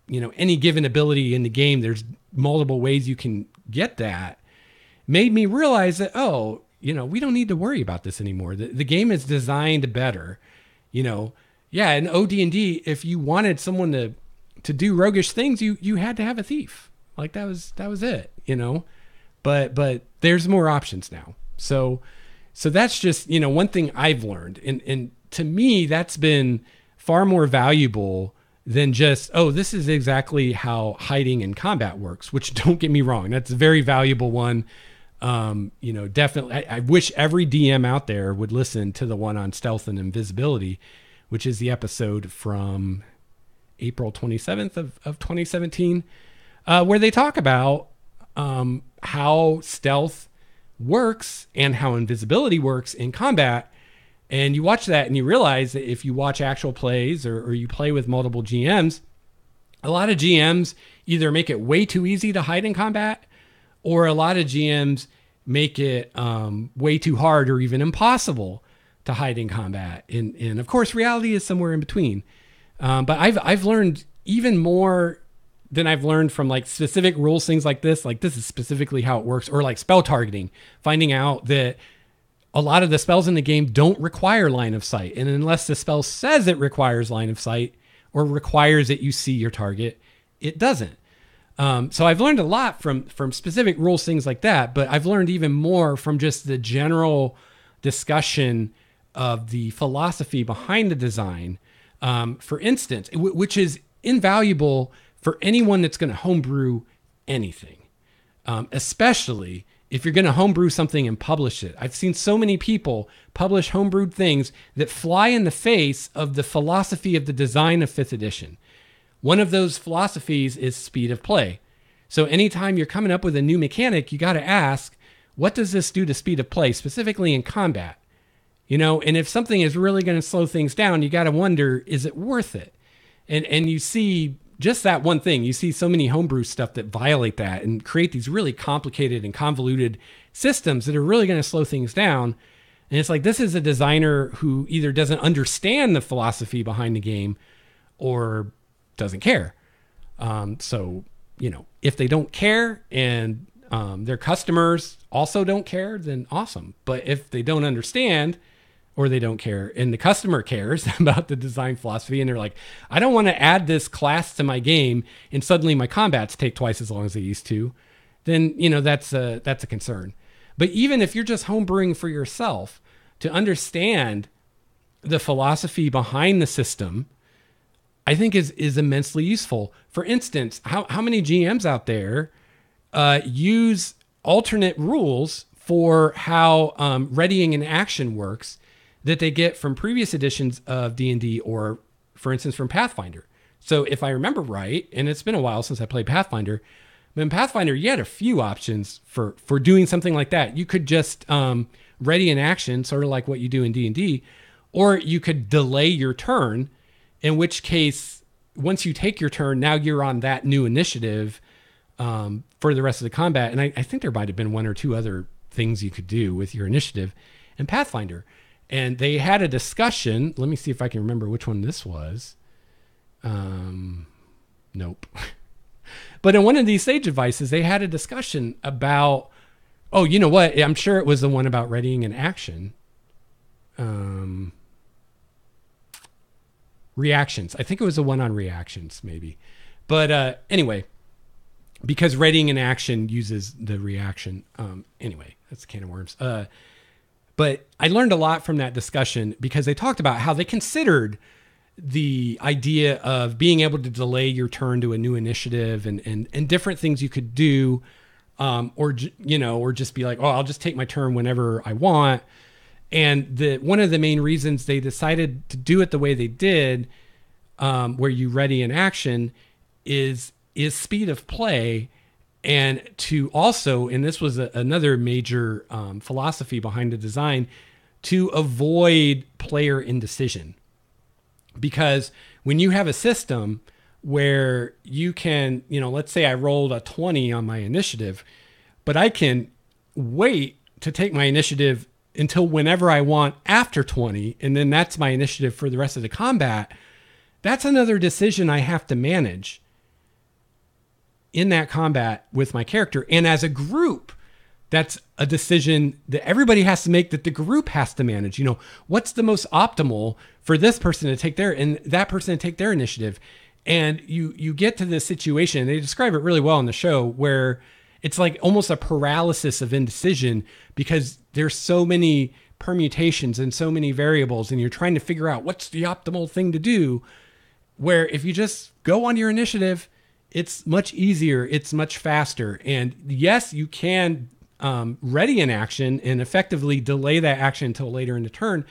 Speaker 1: any given ability in the game, there's multiple ways you can get that, made me realize that, we don't need to worry about this anymore. The game is designed better. In OD&D, if you wanted someone to do roguish things, you had to have a thief. Like that was it, but there's more options now. So that's just, one thing I've learned. And to me, that's been far more valuable than just, this is exactly how hiding in combat works, which, don't get me wrong, that's a very valuable one. Definitely, I wish every DM out there would listen to the one on stealth and invisibility, which is the episode from April 27th of 2017, where they talk about how stealth works and how invisibility works in combat. And you watch that and you realize that if you watch actual plays or you play with multiple GMs, a lot of GMs either make it way too easy to hide in combat, or a lot of GMs make it way too hard or even impossible to hide in combat. And of course, reality is somewhere in between. But I've learned even more than I've learned from like specific rules, things like this is specifically how it works, or like spell targeting, finding out that a lot of the spells in the game don't require line of sight. And unless the spell says it requires line of sight or requires that you see your target, it doesn't. So I've learned a lot from specific rules, things like that, but I've learned even more from just the general discussion of the philosophy behind the design. For instance, which is invaluable for anyone that's going to homebrew anything, especially if you're going to homebrew something and publish it. I've seen so many people publish homebrewed things that fly in the face of the philosophy of the design of 5th edition. One of those philosophies is speed of play. So anytime you're coming up with a new mechanic, you got to ask, what does this do to speed of play, specifically in combat? And if something is really going to slow things down, you got to wonder, is it worth it? And you see just that one thing. You see so many homebrew stuff that violate that and create these really complicated and convoluted systems that are really going to slow things down. And it's like, this is a designer who either doesn't understand the philosophy behind the game or doesn't care. So, if they don't care and their customers also don't care, then awesome. But if they don't understand or they don't care and the customer cares about the design philosophy and they're like, I don't want to add this class to my game and suddenly my combats take twice as long as they used to, then, that's a concern. But even if you're just homebrewing for yourself, to understand the philosophy behind the system, I think is immensely useful. For instance, how many GMs out there use alternate rules for how readying an action works that they get from previous editions of D&D, or for instance from Pathfinder. So if I remember right, and it's been a while since I played Pathfinder, but in Pathfinder you had a few options for doing something like that. You could just ready an action, sort of like what you do in D&D, or you could delay your turn, in which case, once you take your turn, now you're on that new initiative for the rest of the combat. And I think there might have been one or two other things you could do with your initiative in Pathfinder. And they had a discussion. Let me see if I can remember which one this was. Nope. But in one of these Sage Advices, they had a discussion about, you know what? I'm sure it was the one about readying an action. Reactions. I think it was the one on reactions, maybe. But anyway, because readying an action uses the reaction. Anyway, that's a can of worms. But I learned a lot from that discussion because they talked about how they considered the idea of being able to delay your turn to a new initiative and different things you could do, or just be like, I'll just take my turn whenever I want. And one of the main reasons they decided to do it the way they did, where you ready an action, is speed of play. And to also, and this was another major philosophy behind the design, to avoid player indecision. Because when you have a system where you can, let's say I rolled a 20 on my initiative, but I can wait to take my initiative until whenever I want after 20, and then that's my initiative for the rest of the combat. That's another decision I have to manage in that combat with my character. And as a group, that's a decision that everybody has to make, that the group has to manage. What's the most optimal for this person to take and that person to take their initiative? And you get to this situation, they describe it really well in the show, where it's like almost a paralysis of indecision because there's so many permutations and so many variables, and you're trying to figure out what's the optimal thing to do. Where if you just go on your initiative, it's much easier, it's much faster. And yes, you can ready an action and effectively delay that action until later in the turn,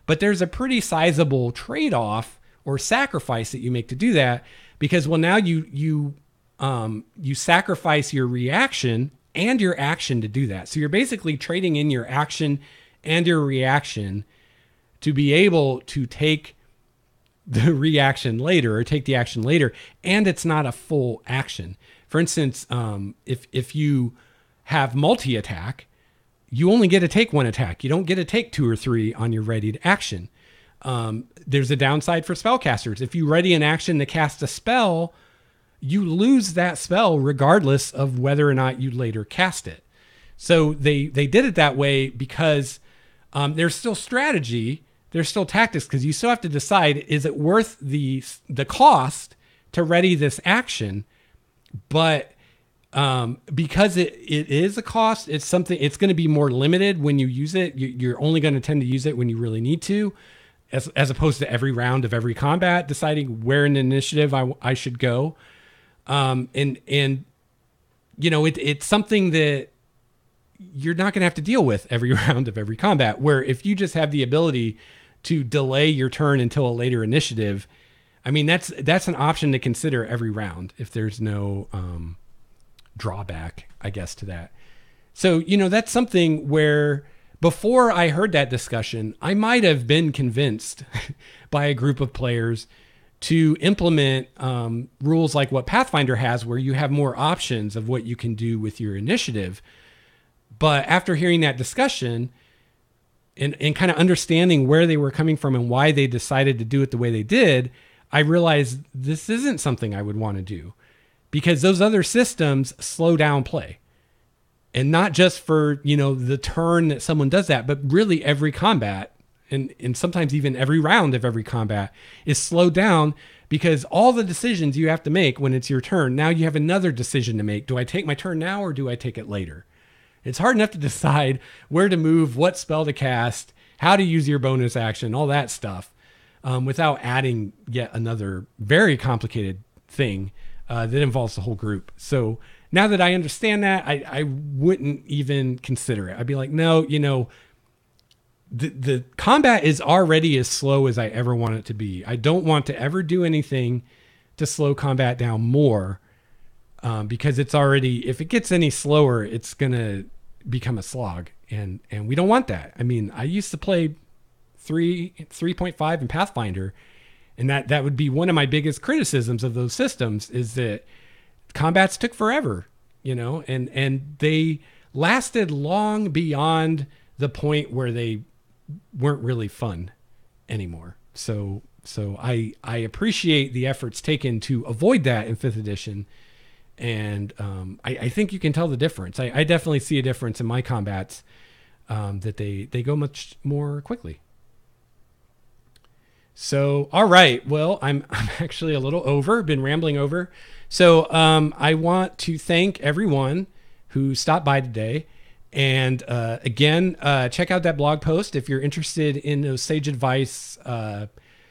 Speaker 1: but there's a pretty sizable trade-off or sacrifice that you make to do that, because now you sacrifice your reaction and your action to do that. So you're basically trading in your action and your reaction to be able to take the reaction later or take the action later. And it's not a full action. For instance, if you have multi-attack, you only get to take one attack. You don't get to take 2 or 3 on your readied action. There's a downside for spellcasters. If you ready an action to cast a spell, you lose that spell regardless of whether or not you later cast it. So they did it that way because there's still strategy, there's still tactics, because you still have to decide, is it worth the cost to ready this action? But because it is a cost, it's something, it's going to be more limited when you use it. You're only going to tend to use it when you really need to, as opposed to every round of every combat deciding where in the initiative I should go. It's something that you're not going to have to deal with every round of every combat, where if you just have the ability to delay your turn until a later initiative, I mean, that's an option to consider every round if there's no drawback, I guess, to that. So, that's something where before I heard that discussion, I might have been convinced by a group of players to implement rules like what Pathfinder has, where you have more options of what you can do with your initiative. But after hearing that discussion and kind of understanding where they were coming from and why they decided to do it the way they did, I realized this isn't something I would want to do, because those other systems slow down play. And not just for, the turn that someone does that, but really every combat and sometimes even every round of every combat is slowed down, because all the decisions you have to make when it's your turn, now you have another decision to make. Do I take my turn now or do I take it later? It's hard enough to decide where to move, what spell to cast, how to use your bonus action, all that stuff, without adding yet another very complicated thing that involves the whole group. So now that I understand that, I wouldn't even consider it. I'd be like, no, the combat is already as slow as I ever want it to be. I don't want to ever do anything to slow combat down more, because it's already, if it gets any slower, it's going to become a slog. And we don't want that. I mean, I used to play 3.5 in Pathfinder, and that would be one of my biggest criticisms of those systems, is that combats took forever, and they lasted long beyond the point where they weren't really fun anymore. So I appreciate the efforts taken to avoid that in 5th edition. And I think you can tell the difference. I definitely see a difference in my combats, that they go much more quickly. So, all right. Well, I'm actually a little been rambling over. So I want to thank everyone who stopped by today. And again, check out that blog post if you're interested in those Sage Advice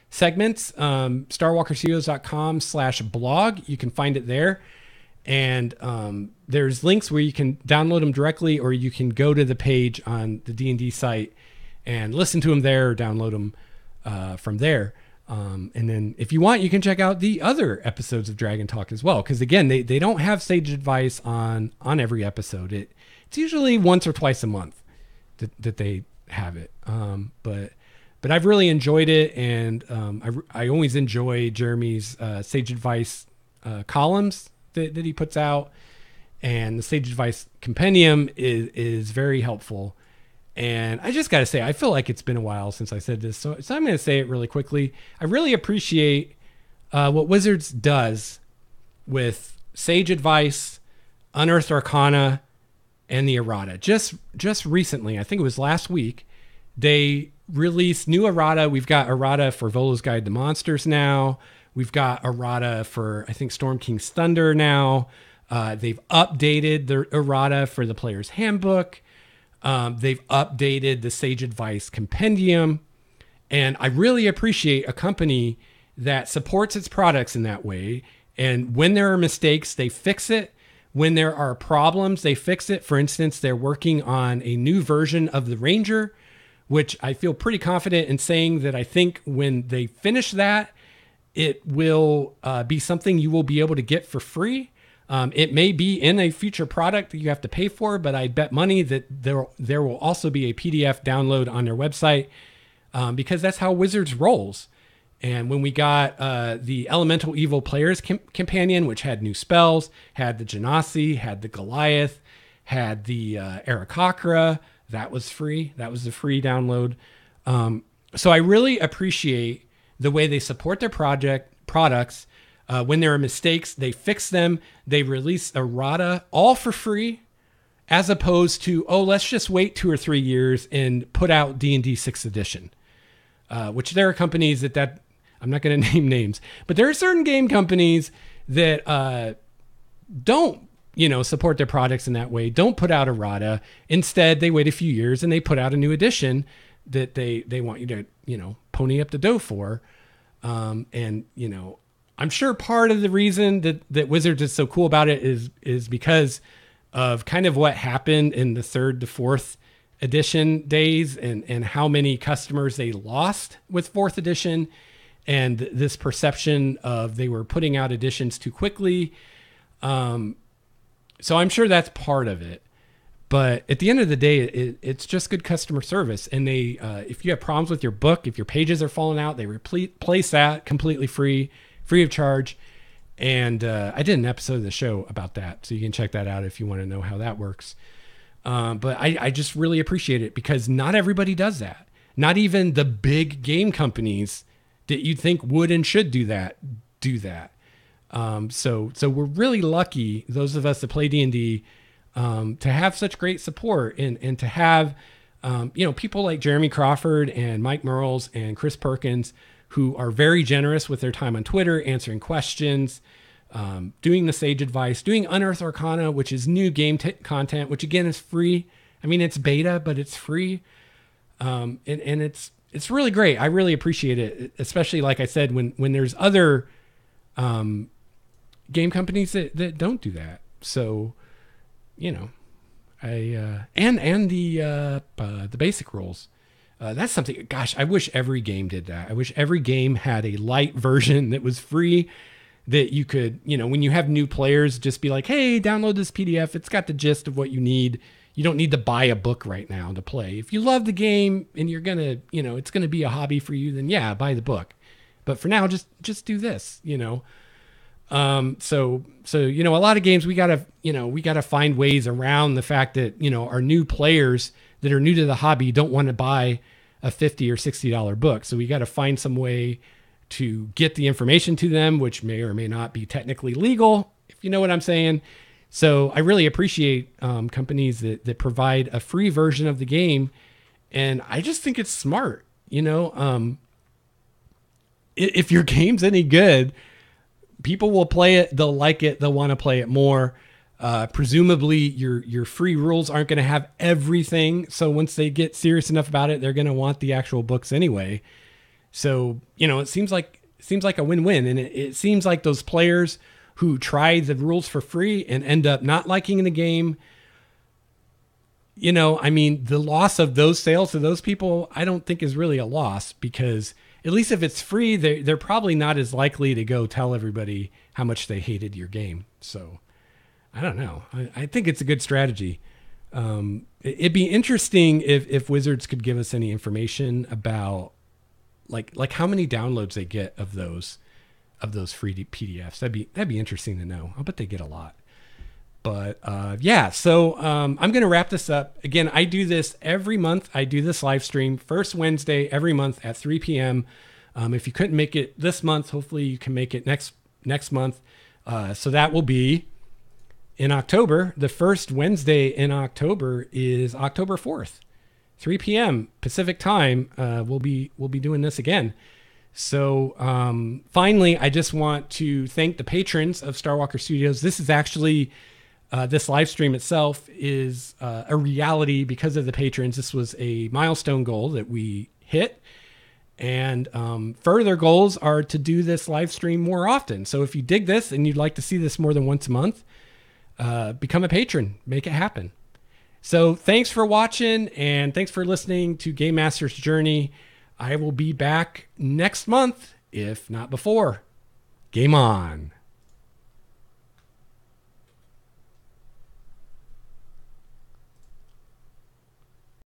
Speaker 1: segments. starwalkerstudios.com/blog. You can find it there. And there's links where you can download them directly, or you can go to the page on the D&D site and listen to them there, or download them from there. And then if you want, you can check out the other episodes of Dragon Talk as well. Because again, they don't have Sage Advice on every episode. It's usually once or twice a month that they have it. But I've really enjoyed it, and I always enjoy Jeremy's Sage Advice columns that he puts out, and the Sage Advice Compendium is very helpful. And I just got to say, I feel like it's been a while since I said this, so I'm going to say it really quickly. I really appreciate what Wizards does with Sage Advice, Unearthed Arcana, and the errata. Just recently, I think it was last week, they released new errata. We've got errata for Volo's Guide to Monsters now. We've got errata for, I think, Storm King's Thunder now. They've updated the errata for the Player's Handbook. They've updated the Sage Advice Compendium. And I really appreciate a company that supports its products in that way. And when there are mistakes, they fix it. When there are problems, they fix it. For instance, they're working on a new version of the Ranger, which I feel pretty confident in saying that I think when they finish that, it will be something you will be able to get for free. It may be in a future product that you have to pay for, but I bet money that there will also be a PDF download on their website because that's how Wizards rolls. And when we got the Elemental Evil Players Companion, which had new spells, had the Genasi, had the Goliath, had the Aarakocra, that was free. That was the free download. So I really appreciate the way they support their products. When there are mistakes, they fix them. They release errata all for free, as opposed to, let's just wait 2 or 3 years and put out D&D 6th edition, which there are companies that I'm not going to name names, but there are certain game companies that don't, support their products in that way. Don't put out errata. Instead, they wait a few years and they put out a new edition that they want you to, pony up the dough for. I'm sure part of the reason that Wizards is so cool about it is because of kind of what happened in the 3rd to 4th edition days and how many customers they lost with 4th edition, and this perception of they were putting out editions too quickly. So I'm sure that's part of it. But at the end of the day, it's just good customer service. And they, if you have problems with your book, if your pages are falling out, they replace that completely free of charge. And I did an episode of the show about that, so you can check that out if you want to know how that works. But I just really appreciate it because not everybody does that. Not even the big game companies that you'd think would and should do that. So we're really lucky, those of us that play D&D, to have such great support and to have, people like Jeremy Crawford and Mike Merles and Chris Perkins, who are very generous with their time on Twitter, answering questions, doing the Sage Advice, doing Unearthed Arcana, which is new game content, which again is free. I mean, it's beta, but it's free. And it's really great. I really appreciate it, especially like I said, when there's other game companies that don't do that. So, I and the basic rules. That's something, gosh, I wish every game did that. I wish every game had a light version that was free that you could, when you have new players, just be like, hey, download this PDF. It's got the gist of what you need. You don't need to buy a book right now to play. If you love the game and you're going to, it's going to be a hobby for you, then yeah, buy the book. But for now, just do this, So, a lot of games we gotta find ways around the fact that, our new players that are new to the hobby don't want to buy a $50 or $60 book. So we got to find some way to get the information to them, which may or may not be technically legal, if you know what I'm saying. So I really appreciate companies that provide a free version of the game. And I just think it's smart, if your game's any good, people will play it. They'll like it. They'll want to play it more. Presumably your free rules aren't going to have everything. So once they get serious enough about it, they're going to want the actual books anyway. So, it seems like a win-win. And it seems like those players who try the rules for free and end up not liking the game, the loss of those sales to those people, I don't think is really a loss, because at least if it's free, they're probably not as likely to go tell everybody how much they hated your game. So I don't know. I think it's a good strategy. It'd be interesting if Wizards could give us any information about like how many downloads they get of those free PDFs. That'd be interesting to know. I bet they get a lot. But yeah, so I'm going to wrap this up. Again, I do this every month. I do this live stream first Wednesday every month at 3 p.m. If you couldn't make it this month, hopefully you can make it next month. So that will be in October. The first Wednesday in October is October 4th, 3 p.m. Pacific time. We'll be doing this again. So finally, I just want to thank the patrons of Starwalker Studios. This is actually this live stream itself is a reality because of the patrons. This was a milestone goal that we hit. And further goals are to do this live stream more often. So if you dig this and you'd like to see this more than once a month, become a patron, make it happen. So thanks for watching and thanks for listening to Game Master's Journey. I will be back next month, if not before. Game on.